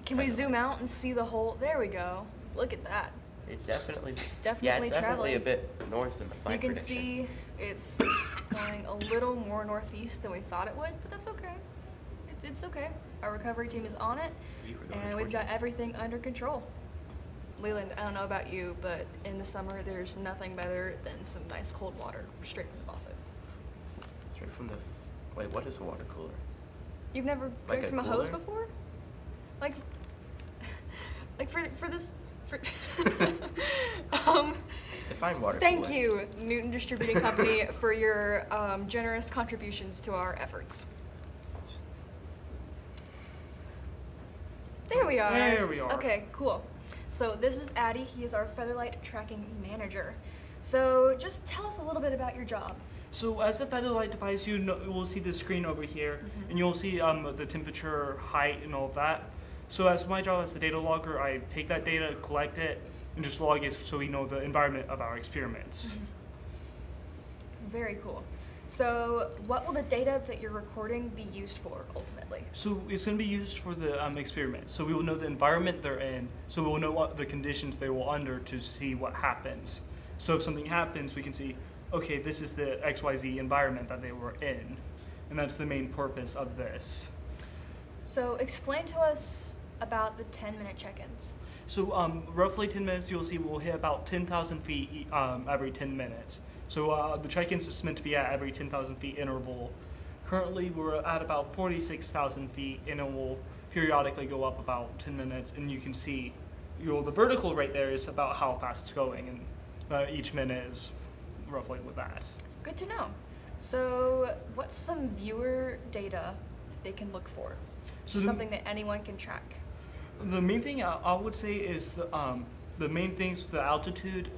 Can we Featherlight. zoom out and see the whole? There we go. Look at that. It's definitely... It's Yeah, definitely it's definitely a traveling. bit north than the flight You can prediction. see it's going a little more northeast than we thought it would, but that's okay. It's okay. Our recovery team is on it, You were going and we've towards got it. everything under control. Leland, I don't know about you, but in the summer, there's nothing better than some nice cold water straight from the faucet. Straight from the. Wait, what is a water cooler? You've never Like drank a from a hose cooler? before? Like, like for this, for Define water Thank cooler. you, Newton Distributing Company, for your generous contributions to our efforts. There we are. There we are. Okay, cool. So this is Addie. He is our Featherlight Tracking Manager. So just tell us a little bit about your job. So as a Featherlight device, you will see the screen over here, and you'll see the temperature, height, and all of that. So as my job as the data logger, I take that data, collect it, and just log it so we know the environment of our experiments. Very cool. So what will the data that you're recording be used for ultimately? So it's going to be used for the experiment. So we will know the environment they're in, so we will know what the conditions they were under to see what happens. So if something happens, we can see, okay, this is the XYZ environment that they were in. And that's the main purpose of this. So explain to us about the 10-minute check-ins. So roughly 10 minutes, you'll see we'll hit about 10,000 feet every 10 minutes. So the check-ins is meant to be at every 10,000 feet interval. Currently, we're at about 46,000 feet, and it will periodically go up about 10 minutes. And you can see, the vertical right there is about how fast it's going, and each minute is roughly with that. Good to know. So what's some viewer data they can look for? So Something that anyone can track. The main thing I would say is the main things: the altitude,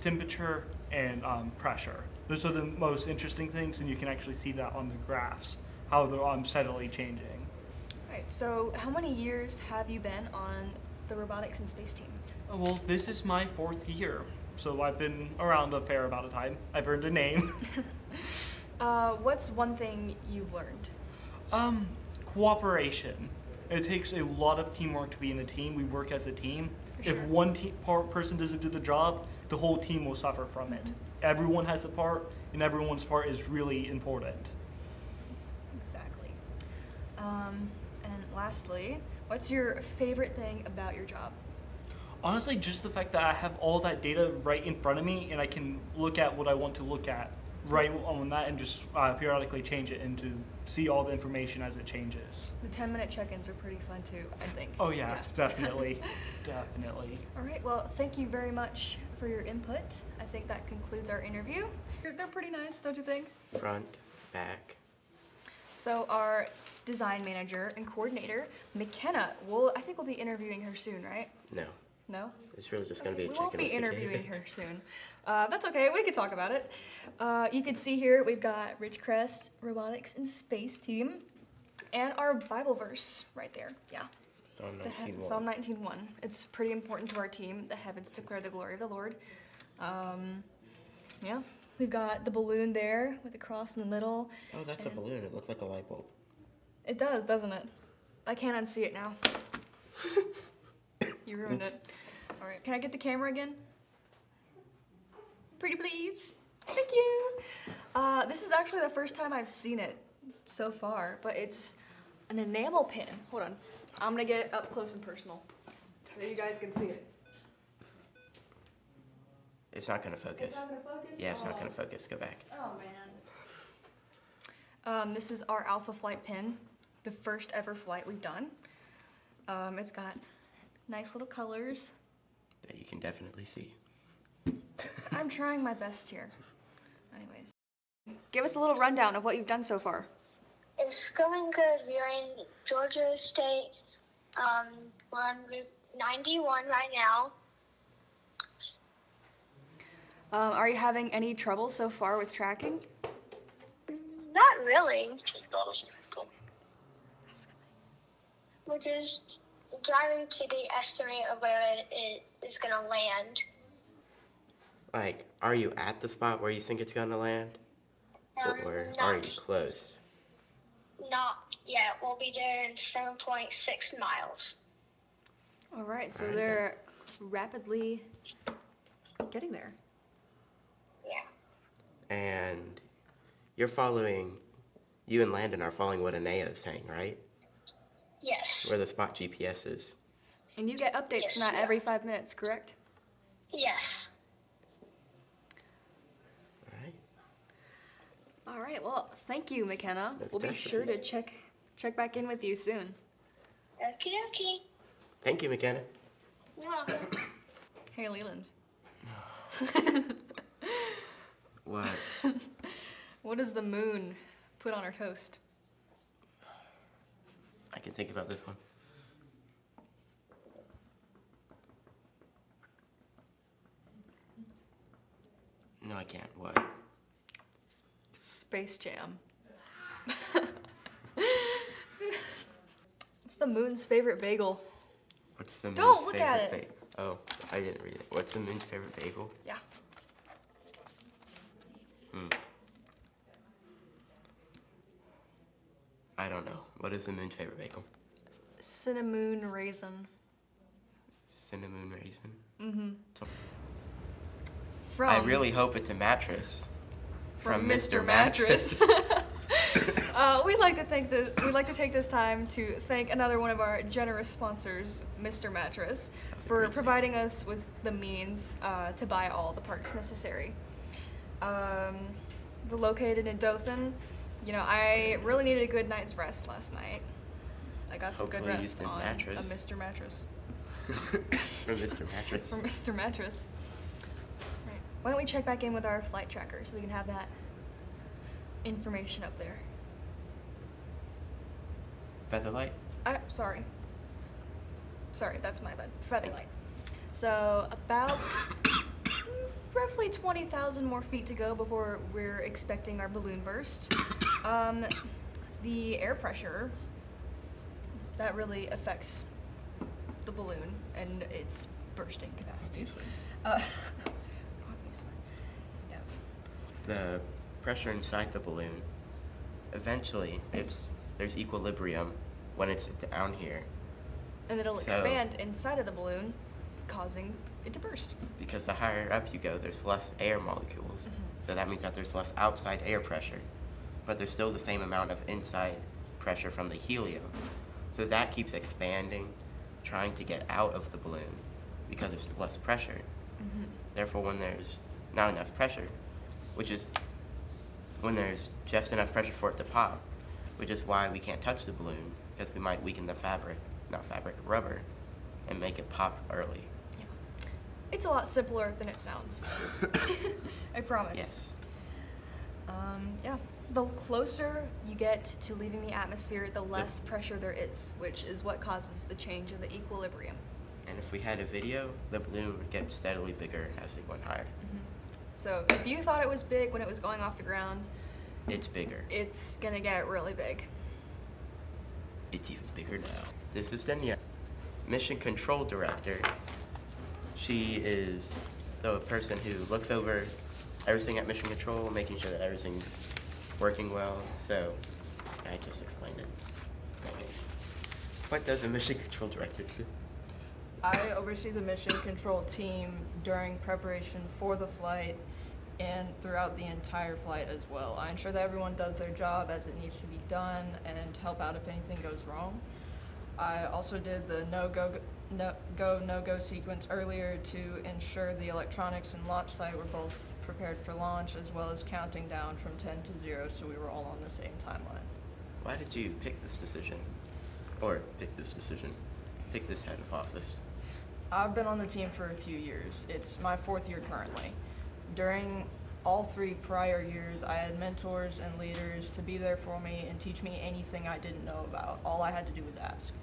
temperature, and pressure. Those are the most interesting things, and you can actually see that on the graphs, how they're steadily changing. Right, so how many years have you been on the robotics and space team? Well, this is my 4th year, so I've been around a fair amount of time. I've earned a name. What's one thing you've learned? Cooperation. It takes a lot of teamwork to be in a team. We work as a team. For If sure. one person doesn't do the job, the whole team will suffer from it. Everyone has a part, and everyone's part is really important. Exactly. And lastly, what's your favorite thing about your job? Honestly, just the fact that I have all that data right in front of me, and I can look at what I want to look at right on that, and just periodically change it and to see all the information as it changes. The 10-minute check-ins are pretty fun too, I think. Oh yeah. Definitely, definitely. All right, well, thank you very much for your input. I think that concludes our interview. They're pretty nice, don't you think? Front, back. So our design manager and coordinator, McKenna, I think we'll be interviewing her soon, right? No, No? it's really just gonna Okay, be a we chicken won't be with cicada. interviewing her soon. That's okay, we can talk about it. You can see here we've got Ridgecrest Robotics and Space Team and our Bible verse right there. Yeah. Psalm The 19:1. Psalm 19:1. It's pretty important to our team. The heavens declare the glory of the Lord. Yeah, we've got the balloon there with the cross in the middle. Oh, that's a balloon. It looked like a light bulb. It does, doesn't it? I can't unsee it now. You ruined it. All right, can I get the camera again? Pretty please. Thank you. This is actually the first time I've seen it so far, but it's an enamel pin. Hold on. I'm gonna get up close and personal so you guys can see it. It's not gonna focus. It's not gonna focus? Yeah, it's not Oh. gonna focus. Go back. Oh man. This is our Alpha Flight pin, the first ever flight we've done. It's got nice little colors. That you can definitely see. I'm trying my best here. Anyways, give us a little rundown of what you've done so far. It's going good. We are in Georgia State. We're on Route 91 right now. Are you having any trouble so far with tracking? Not really. We're just driving to the estimate of where it is going to land. Like, are you at the spot where you think it's gonna land? Or are you close? Not yet. We'll be there in 7.6 miles. All right, so Alright. they're rapidly getting there. Yeah. And you and Landon are following what Anea is saying, right? where the spot GPS is. And you get updates Yes, from that yeah. every 5 minutes, correct? Yes. All right. All right. Well, thank you, McKenna. No We'll be sure to catastrophes. check back in with you soon. Okie dokie. Thank you, McKenna. You're welcome. Hey, Leland. What? What does the moon put on her toast? I can think about this one. No, I can't. What? Space Jam. It's the moon's favorite bagel. What's the moon's Don't look favorite at it. bagel? Oh, I didn't read it. What's the moon's favorite bagel? Yeah. I don't know. What is the moon's favorite bagel? Cinnamon raisin. Cinnamon raisin? Mm-hmm. So- From I really hope it's a mattress. from Mr. Mattress. We'd like to take this time to thank another one of our generous sponsors, Mr. Mattress, That's a for great thing. providing us with the means to buy all the parts necessary. They're located in Dothan. You know, I really needed a good night's rest last night. I got some Hopefully good you rest used a on mattress. a Mr. Mattress. From Mr. Mattress. From Mr. Mattress. Right. Why don't we check back in with our flight tracker so we can have that information up there? Featherlight? Sorry. Sorry, that's my bad. Featherlight. So about roughly 20,000 more feet to go before we're expecting our balloon burst. The air pressure, that really affects the balloon and its bursting capacity. Obviously. Obviously. Yeah. The pressure inside the balloon, eventually, there's equilibrium when it's down here. And it'll So- expand inside of the balloon, causing it to burst. Because the higher up you go, there's less air molecules. So that means that there's less outside air pressure. But there's still the same amount of inside pressure from the helium. So that keeps expanding, trying to get out of the balloon because there's less pressure. Therefore, when there's not enough pressure, which is when there's just enough pressure for it to pop, which is why we can't touch the balloon, because we might weaken the rubber, and make it pop early. It's a lot simpler than it sounds. I promise. Yes. Yeah. The closer you get to leaving the atmosphere, the less pressure there is, which is what causes the change in the equilibrium. And if we had a video, the balloon would get steadily bigger as it went higher. So if you thought it was big when it was going off the ground, It's bigger. it's gonna get really big. It's even bigger now. This is Danielle, Mission Control Director. She is the person who looks over everything at Mission Control, making sure that everything's working well. So I just explained it. Okay. What does a Mission Control Director do? I oversee the mission control team during preparation for the flight and throughout the entire flight as well. I ensure that everyone does their job as it needs to be done and help out if anything goes wrong. I also did the no-go sequence earlier to ensure the electronics and launch site were both prepared for launch, as well as counting down from 10 to 0 so we were all on the same timeline. Why did you pick this decision? Pick this head of office? I've been on the team for a few years. It's my 4th year currently. During all 3 prior years, I had mentors and leaders to be there for me and teach me anything I didn't know about. All I had to do was ask.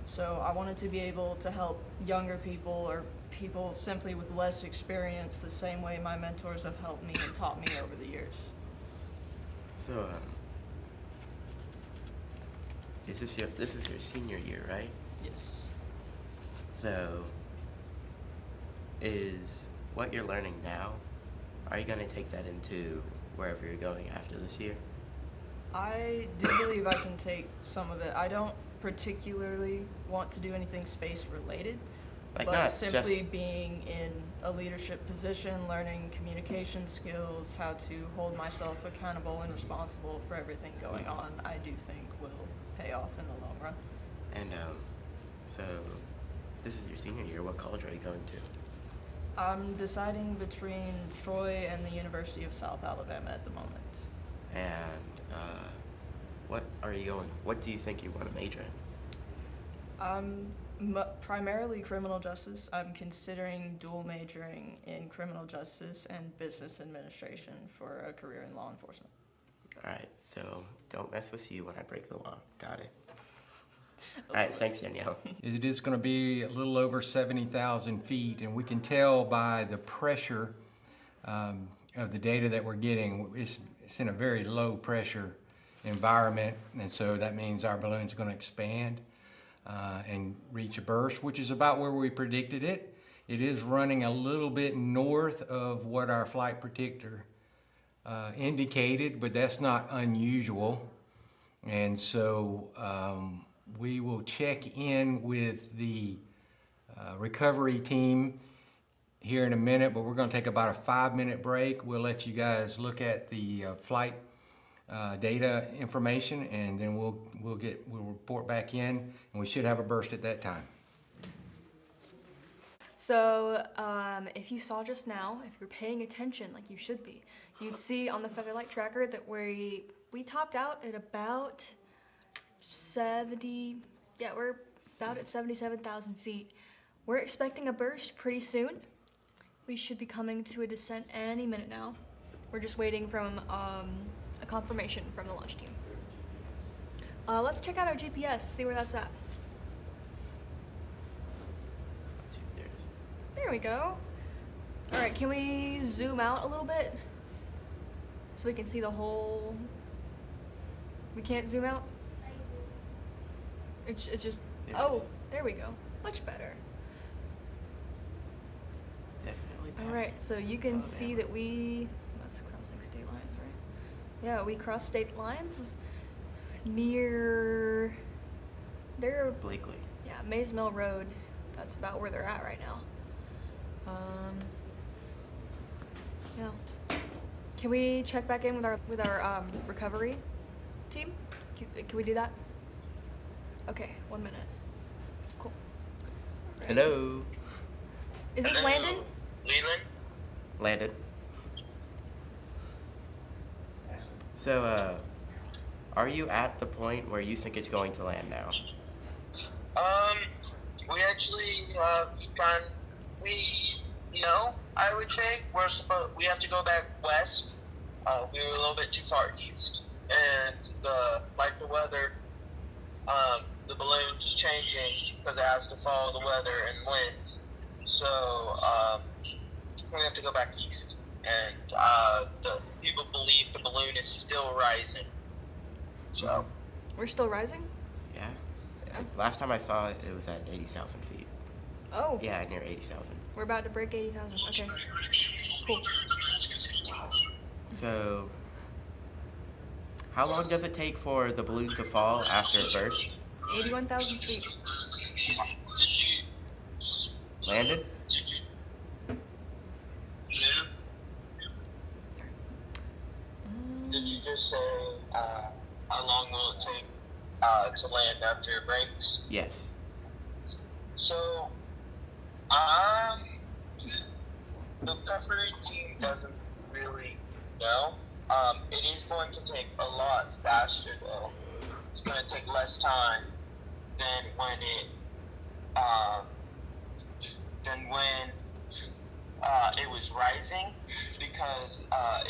So I wanted to be able to help younger people or people simply with less experience the same way my mentors have helped me and taught me over the years. So, this is your senior year, right? Yes. So, is what you're learning now, are you going to take that into wherever you're going after this year? I do believe I can take some of it. I don't particularly want to do anything space related, Like but not simply just- being in a leadership position, learning communication skills, how to hold myself accountable and responsible for everything going on, I do think will pay off in the long run. And so this is your senior year. What college are you going to? I'm deciding between Troy and the University of South Alabama at the moment. And what do you think you want to major in? Primarily criminal justice. I'm considering dual majoring in criminal justice and business administration for a career in law enforcement. All right, so don't mess with you when I break the law. Got it. All right, thanks, Danielle. It is going to be a little over 70,000 feet, and we can tell by the pressure of the data that we're getting. It's in a very low pressure environment, and so that means our balloon's going to expand and reach a burst, which is about where we predicted it. It is running a little bit north of what our flight predictor indicated, but that's not unusual. And so we will check in with the recovery team here in a minute, but we're going to take about a 5-minute break. We'll let you guys look at the flight data information, and then we'll report back in, and we should have a burst at that time. So if you saw just now, if you're paying attention like you should be, you'd see on the Featherlight tracker that we topped out at about 70, yeah, we're about at 77,000 feet. We're expecting a burst pretty soon. We should be coming to a descent any minute now. We're just waiting from a confirmation from the launch team. Let's check out our GPS, see where that's at. There we go. All right, can we zoom out a little bit so we can see the whole? We can't zoom out? It's just, oh, there we go. Much better. Definitely. All right, so you can see that that's crossing state lines, right? Yeah, we crossed state lines near there. Blakely. Yeah, Mays Mill Road. That's about where they're at right now. Yeah. Can we check back in with our recovery team? Can we do that? Okay, 1 minute. Cool. Right. Hello. Is this Landon? Leland? Landon. So, are you at the point where you think it's going to land now? We actually no, I would say we have to go back west. We were a little bit too far east, and the weather, the balloon's changing because it has to follow the weather and winds. So we have to go back east, and the people believe the balloon is still rising. So we're still rising? Yeah. Last time I saw it, it was at 80,000 feet. Oh. Yeah, near 80,000. We're about to break 80,000. Okay. Cool. So, how long does it take for the balloon to fall after it bursts? 81,000 feet. Landon? Sorry. did you just say how long will it take to land after it breaks? Yes. So, the recovery team doesn't really know. It is going to take a lot faster though. It's going to take less time than when it was rising, because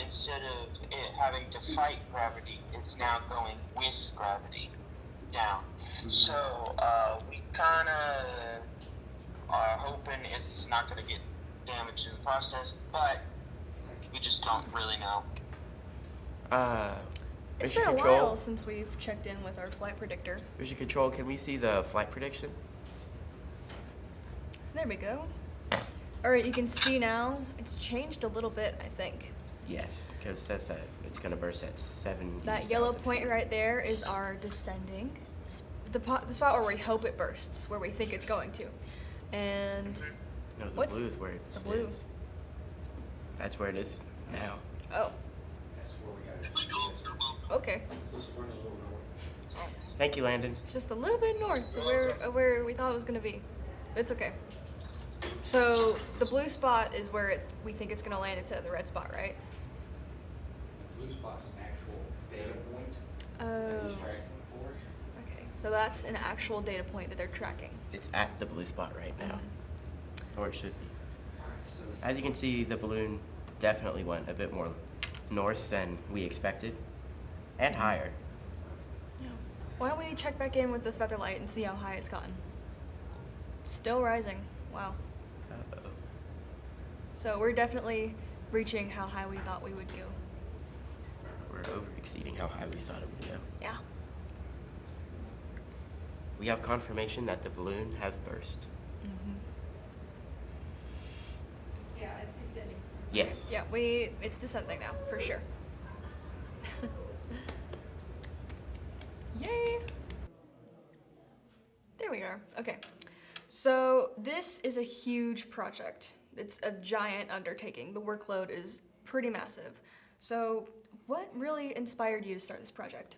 instead of it having to fight gravity, it's now going with gravity down. Mm-hmm. So we kind of are hoping it's not going to get damaged in the process, but we just don't really know. It's been a while since we've checked in with our flight predictor. Mission Control, can we see the flight prediction? There we go. All right, you can see now, it's changed a little bit, I think. Yes, because it says that it's going to burst at 70,000 That yellow point right there is our descending, the spot where we hope it bursts, where we think it's going to. And no, the blue is where it's the blue. Is. That's where it is now. Oh. That's where we got it. Okay. Thank you, Landon. It's just a little bit north of where we thought it was going to be. It's okay. So the blue spot is where we think it's going to land instead of the red spot, right? Blue spot's an actual data point Oh. that is tracking for us. Okay, so that's an actual data point that they're tracking. It's at the blue spot right now, or it should be. As you can see, the balloon definitely went a bit more north than we expected, and higher. Yeah. Why don't we check back in with the feather light and see how high it's gotten? Still rising. Wow. Uh-oh. So we're definitely reaching how high we thought we would go. We're over-exceeding how high we thought it would go. Yeah. We have confirmation that the balloon has burst. Yeah, it's descending. Yes. Yeah, it's descending now, for sure. Yay! There we are. Okay. So this is a huge project. It's a giant undertaking. The workload is pretty massive. So what really inspired you to start this project?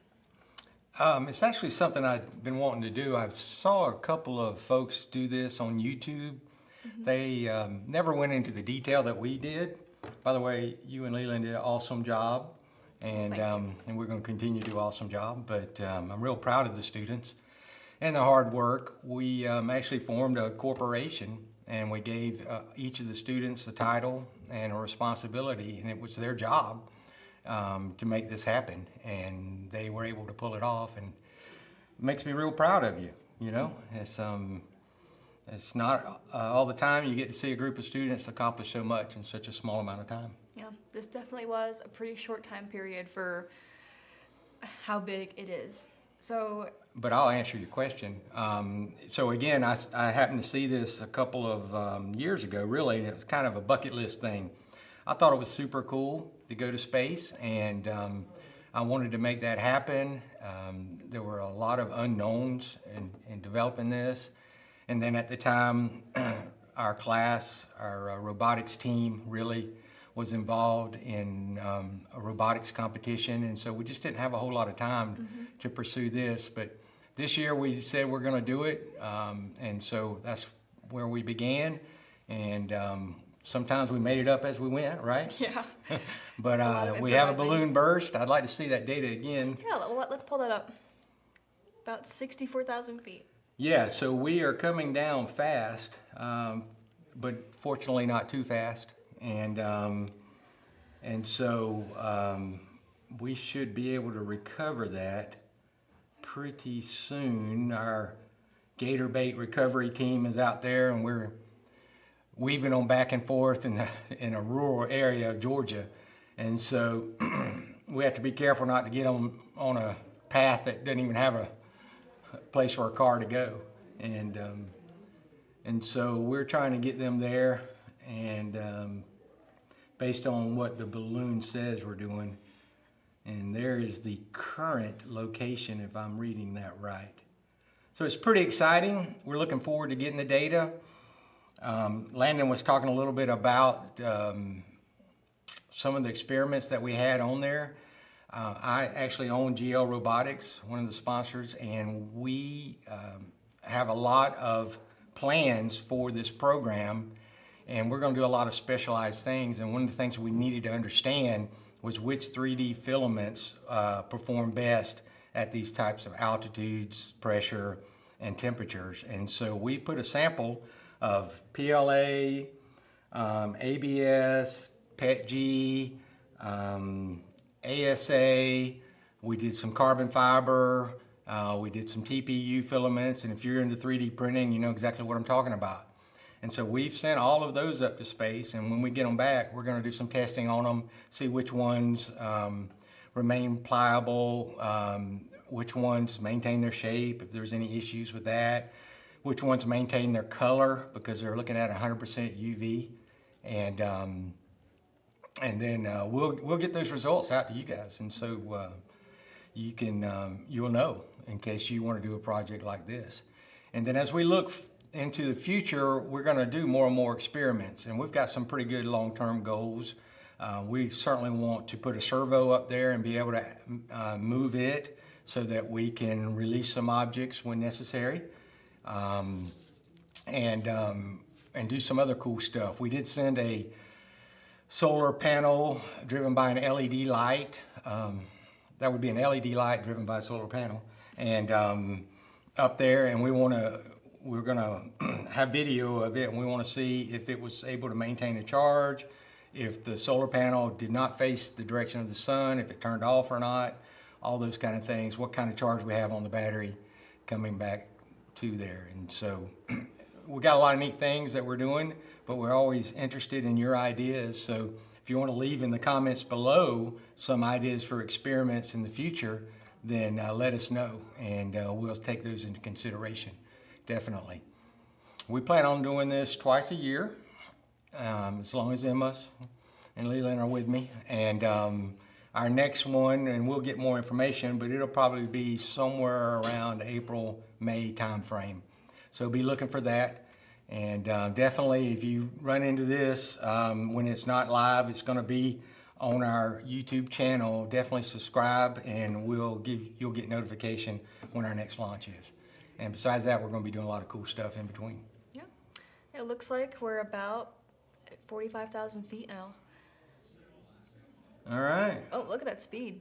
It's actually something I've been wanting to do. I saw a couple of folks do this on YouTube. They never went into the detail that we did. By the way, you and Leland did an awesome job, and we're going to continue to do an awesome job. But I'm real proud of the students and the hard work. We actually formed a corporation, and we gave each of the students a title and a responsibility, and it was their job to make this happen, and they were able to pull it off, and it makes me real proud of you. You know, it's not all the time you get to see a group of students accomplish so much in such a small amount of time. Yeah, this definitely was a pretty short time period for how big it is. So, but I'll answer your question. So again, I happened to see this a couple of years ago, really, and it was kind of a bucket list thing. I thought it was super cool to go to space, and I wanted to make that happen. There were a lot of unknowns in developing this. And then at the time, our class, our robotics team really was involved in a robotics competition, and so we just didn't have a whole lot of time to pursue this. But this year we said we're going to do it, and so that's where we began. And sometimes we made it up as we went, right? yeah. But we have a balloon burst. I'd like to see that data again. Yeah, let's pull that up. About 64,000 feet. Yeah, so we are coming down fast, but fortunately not too fast. And so we should be able to recover that pretty soon. Our gator bait recovery team is out there, and we're weaving them back and forth in a rural area of Georgia. And so we have to be careful not to get them on a path that doesn't even have a place for a car to go. And so we're trying to get them there, and based on what the balloon says we're doing. And there is the current location, if I'm reading that right. So it's pretty exciting. We're looking forward to getting the data. Landon was talking a little bit about some of the experiments that we had on there. I actually own GL Robotics, one of the sponsors, and we have a lot of plans for this program, and we're going to do a lot of specialized things. And one of the things we needed to understand was which 3D filaments perform best at these types of altitudes, pressure, and temperatures. And so we put a sample of PLA, ABS, PETG, ASA, we did some carbon fiber, we did some TPU filaments, and if you're into 3D printing, you know exactly what I'm talking about. And so we've sent all of those up to space, and when we get them back, we're going to do some testing on them, see which ones remain pliable, which ones maintain their shape, if there's any issues with that, which ones maintain their color, because they're looking at 100% UV, and then we'll get those results out to you guys, and so you can you'll know in case you want to do a project like this. And then as we look into the future, we're going to do more and more experiments, and we've got some pretty good long-term goals. We certainly want to put a servo up there and be able to move it so that we can release some objects when necessary, and do some other cool stuff. We did send a solar panel driven by an LED light. That would be an LED light driven by a solar panel, and up there, and we're gonna have video of it, and we want to see if it was able to maintain a charge, if the solar panel did not face the direction of the sun, if it turned off or not, all those kind of things, what kind of charge we have on the battery coming back to there. And so we got a lot of neat things that we're doing, but we're always interested in your ideas. So if you want to leave in the comments below some ideas for experiments in the future, then let us know, and we'll take those into consideration, definitely. We plan on doing this twice a year, as long as Emma and Leland are with me. And our next one, and we'll get more information, but it'll probably be somewhere around April, May timeframe. So be looking for that. And definitely, if you run into this, when it's not live, it's going to be on our YouTube channel. Definitely subscribe, and you'll get notification when our next launch is. And besides that, we're going to be doing a lot of cool stuff in between. Yeah. It looks like we're about 45,000 feet now. All right. Oh, look at that speed.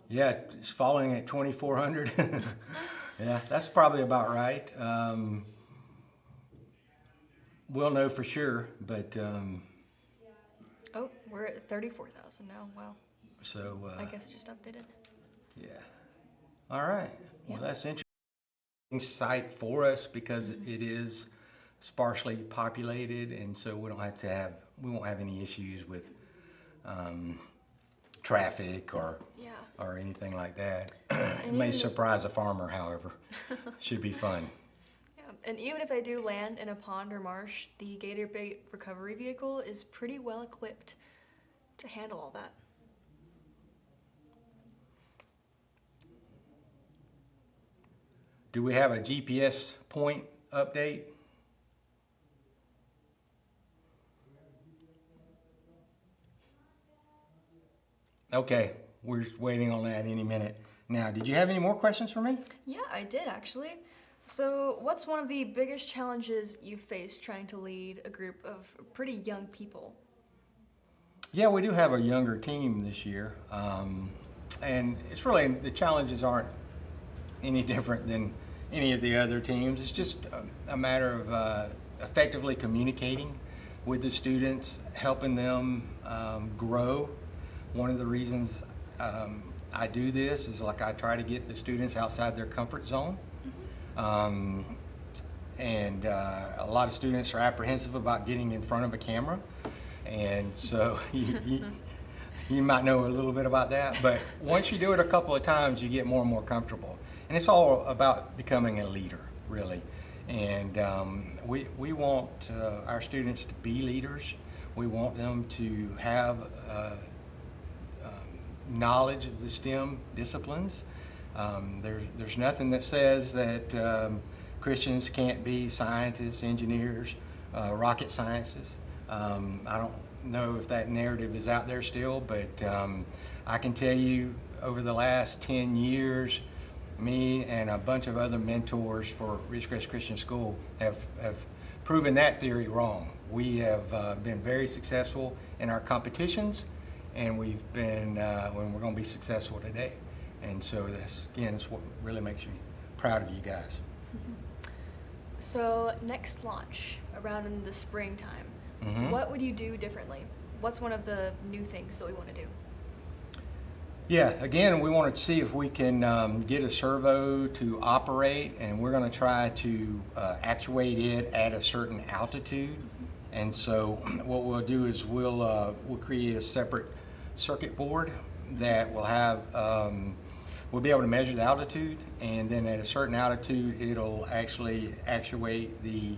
Yeah, it's following at 2,400. Yeah, that's probably about right. We'll know for sure, but oh, we're at 34,000 now. Wow. So I guess it just updated. Yeah. All right. Yeah. Well, that's interesting site for us because it is sparsely populated, and so we won't have any issues with traffic or anything like that. It may surprise a farmer, however. Should be fun. Yeah, and even if they do land in a pond or marsh, the Gator Bait recovery vehicle is pretty well equipped to handle all that. Do we have a GPS point update? Okay, we're waiting on that any minute. Now, did you have any more questions for me? Yeah, I did actually. So, what's one of the biggest challenges you faced trying to lead a group of pretty young people? Yeah, we do have a younger team this year. And it's really, the challenges aren't any different than any of the other teams. It's just a matter of effectively communicating with the students, helping them grow. One of the reasons I do this is I try to get the students outside their comfort zone. And a lot of students are apprehensive about getting in front of a camera. And so you might know a little bit about that, but once you do it a couple of times, you get more and more comfortable. And it's all about becoming a leader, really. And we want our students to be leaders. We want them to have knowledge of the STEM disciplines. There's nothing that says that Christians can't be scientists, engineers, rocket scientists. I don't know if that narrative is out there still, but I can tell you over the last 10 years, me and a bunch of other mentors for Ridgecrest Christian School have proven that theory wrong. We have been very successful in our competitions, and we're going to be successful today. And so that's what really makes me proud of you guys. So next launch, around in the springtime, what would you do differently? What's one of the new things that we want to do? Yeah, again, we wanted to see if we can get a servo to operate, and we're going to try to actuate it at a certain altitude. And so what we'll do is we'll create a separate circuit board that will have, we'll be able to measure the altitude, and then at a certain altitude, it'll actually actuate the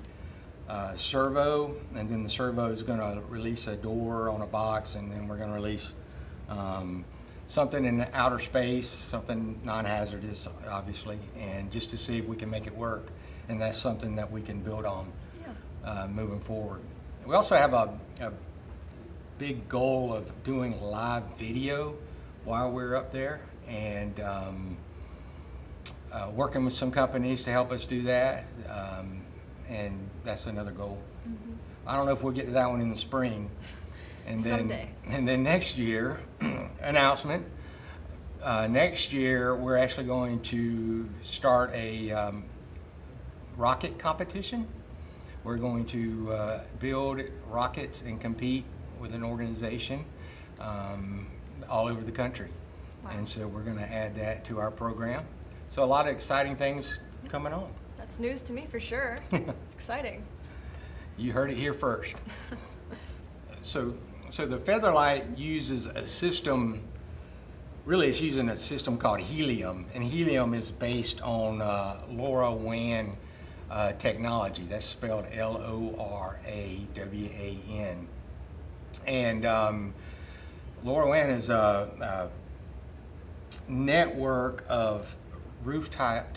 servo, and then the servo is going to release a door on a box, and then we're going to release something in outer space, something non-hazardous, obviously, and just to see if we can make it work. And that's something that we can build on moving forward. We also have a big goal of doing live video while we're up there, and working with some companies to help us do that, and that's another goal. I don't know if we'll get to that one in the spring. And then, Someday. And then next year, announcement. Next year, we're actually going to start a rocket competition. We're going to build rockets and compete with an organization all over the country. Wow. And so we're going to add that to our program. So a lot of exciting things coming on. That's news to me for sure. Exciting. You heard it here first. So the Featherlight uses a system, really it's using a system called Helium, and Helium is based on LoRaWAN technology. That's spelled L-O-R-A-W-A-N. And LoRaWAN is a network of rooftop,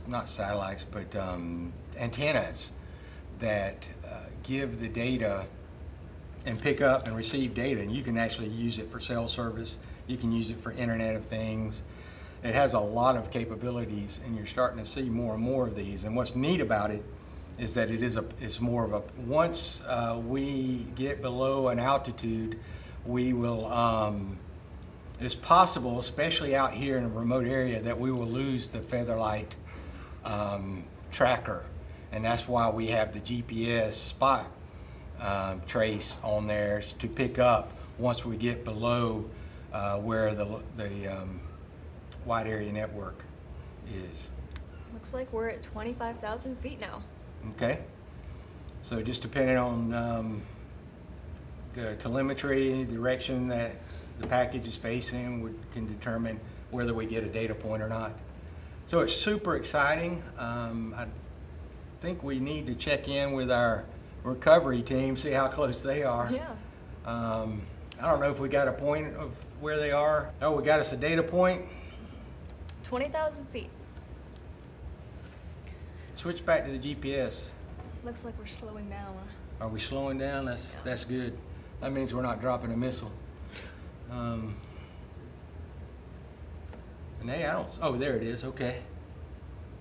not satellites, but antennas that give the data and pick up and receive data, and you can actually use it for cell service. You can use it for Internet of Things. It has a lot of capabilities, and you're starting to see more and more of these. And what's neat about it is that it's more of a, once we get below an altitude, we will, it's possible, especially out here in a remote area, that we will lose the Featherlight tracker. And that's why we have the GPS spot trace on there to pick up once we get below where the wide area network is. Looks like we're at 25,000 feet now. Okay. So just depending on the telemetry direction that the package is facing, we can determine whether we get a data point or not. So it's super exciting. I think we need to check in with our recovery team, see how close they are. Yeah. I don't know if we got a point of where they are. Oh, we got us a data point. 20,000 feet. Switch back to the GPS. Looks like we're slowing down. Are we slowing down? That's good. That means we're not dropping a missile. And hey, I don't, oh, there it is, okay.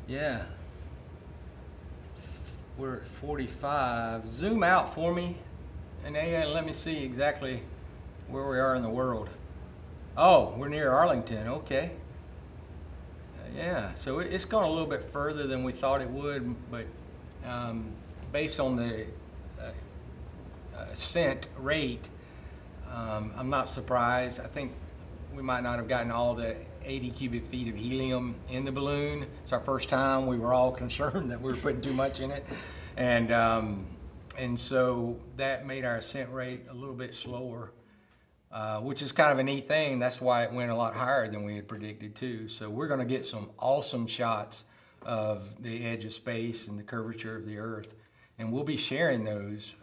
Yeah. We're at 45. Zoom out for me, and let me see exactly where we are in the world. Oh, we're near Arlington, okay. Yeah, so it's gone a little bit further than we thought it would, but based on the ascent rate, I'm not surprised. I think we might not have gotten all the 80 cubic feet of helium in the balloon. It's our first time. We were all concerned that we were putting too much in it. And so that made our ascent rate a little bit slower, which is kind of a neat thing. That's why it went a lot higher than we had predicted too. So we're gonna get some awesome shots of the edge of space and the curvature of the Earth. And we'll be sharing those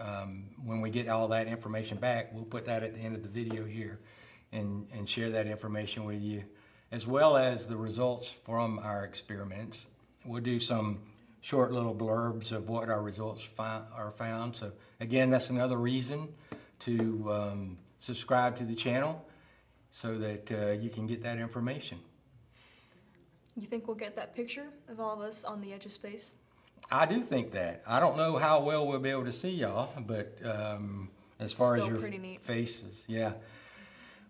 when we get all that information back. We'll put that at the end of the video here and share that information with you, as well as the results from our experiments. We'll do some short little blurbs of what our results are found. So again, that's another reason to subscribe to the channel so that you can get that information. You think we'll get that picture of all of us on the edge of space? I do think that. I don't know how well we'll be able to see y'all, but as far as your faces, yeah.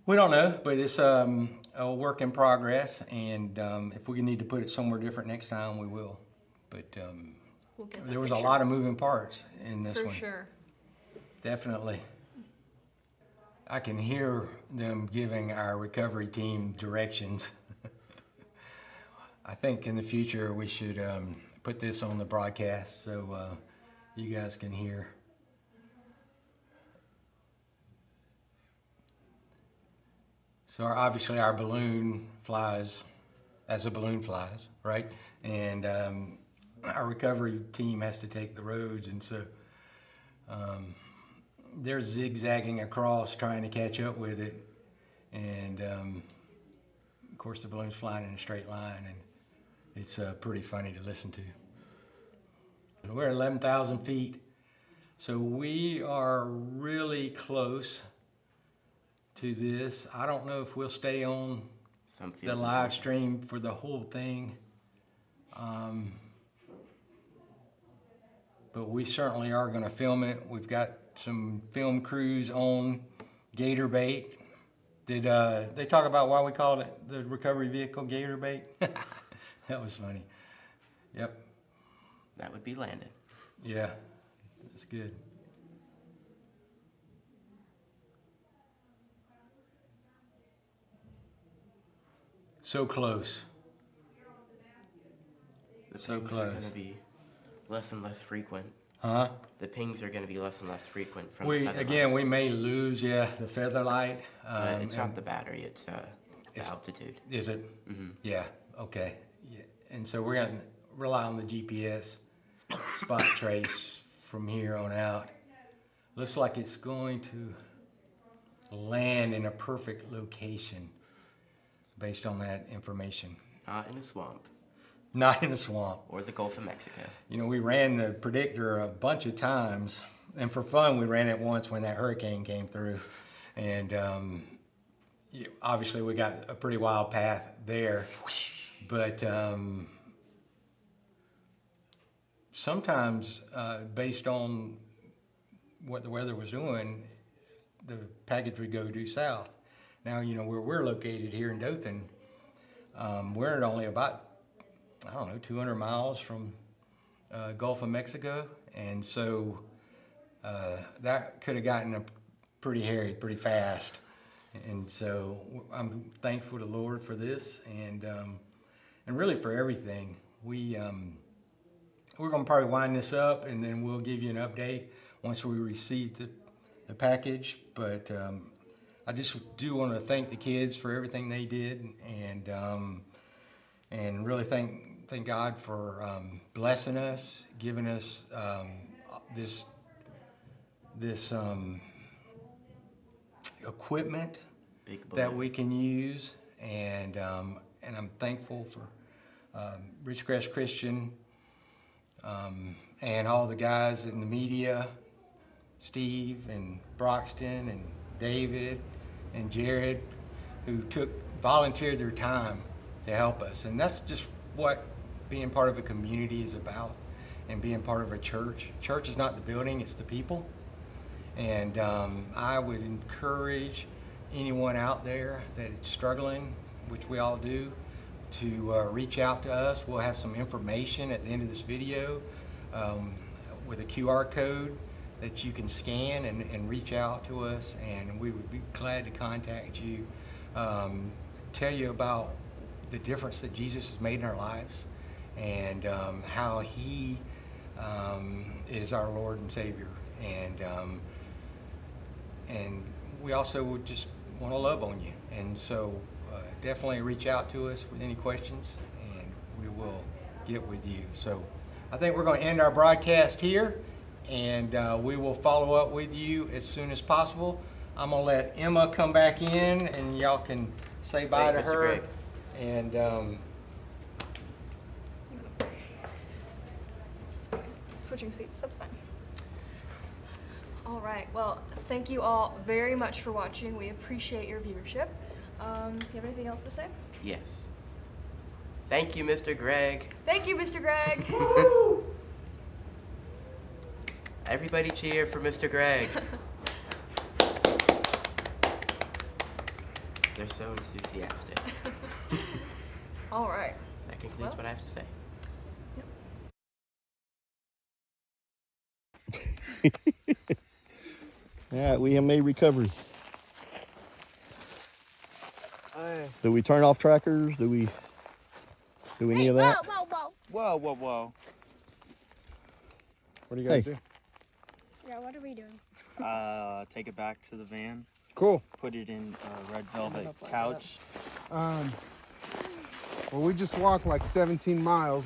We don't know, but it's a work in progress, and if we need to put it somewhere different next time, we will. But we'll get that there was picture. a lot of moving parts in this one. For sure. Definitely. I can hear them giving our recovery team directions. I think in the future we should put this on the broadcast so you guys can hear. So obviously our balloon flies as a balloon flies, right? And our recovery team has to take the roads, and so they're zigzagging across trying to catch up with it. And of course the balloon's flying in a straight line, and it's pretty funny to listen to. We're at 11,000 feet, so we are really close to this. I don't know if we'll stay on Some the fields live stream for the whole thing. But we certainly are going to film it. We've got some film crews on Gator Bait. Did they talk about why we called it the recovery vehicle Gator Bait? That was funny. Yep. That would be Landon. Yeah, that's good. So close. The So pings are going close. to be less and less frequent. Huh? The pings are going to be less and less frequent from We the feather again, light. we may lose, yeah, the feather light. But it's not and- the battery, it's the It's- altitude. Is it? Mm-hmm. Yeah. Okay. Yeah. And so we're gonna rely on the GPS spot trace from here on out. Looks like it's going to land in a perfect location based on that information. Not in a swamp Not in a swamp. or the Gulf of Mexico. You know, we ran the predictor a bunch of times, and for fun, we ran it once when that hurricane came through. And obviously, we got a pretty wild path there. But sometimes, based on what the weather was doing, the package would go due south. Now, you know, where we're located here in Dothan, we're at only about, I don't know, 200 miles from Gulf of Mexico. And so that could have gotten pretty hairy pretty fast. And so I'm thankful to the Lord for this and really for everything. We're going to probably wind this up and then we'll give you an update once we receive the package. But I just do want to thank the kids for everything they did and really thank God for blessing us, giving us this equipment that we can use, and I'm thankful for Ridgecrest Christian and all the guys in the media, Steve and Broxton and David and Jared, who volunteered their time to help us. And that's just what being part of a community is about, and being part of a church. Church is not the building, it's the people. And I would encourage anyone out there that is struggling, which we all do, to reach out to us. We'll have some information at the end of this video with a QR code that you can scan and reach out to us, and we would be glad to contact you, tell you about the difference that Jesus has made in our lives, and how He is our Lord and Savior. And we also would just want to love on you. And so definitely reach out to us with any questions, and we will get with you. So I think we're going to end our broadcast here, and we will follow up with you as soon as possible. I'm going to let Emma come back in, and y'all can say bye to Mr. her. Greg. And Switching seats, that's fine. All right, well, thank you all very much for watching. We appreciate your viewership. You have anything else to say? Yes. Thank you, Mr. Greg. Thank you, Mr. Greg. Everybody cheer for Mr. Greg. They're so enthusiastic. All right. That concludes what I have to say. All right, we have made recovery. Do we turn off trackers? Do we do any of that? Whoa, whoa, whoa. What do you guys Hey. do? Yeah, what are we doing? Take it back to the van. Cool. Put it in a red velvet couch. Well, we just walked like 17 miles.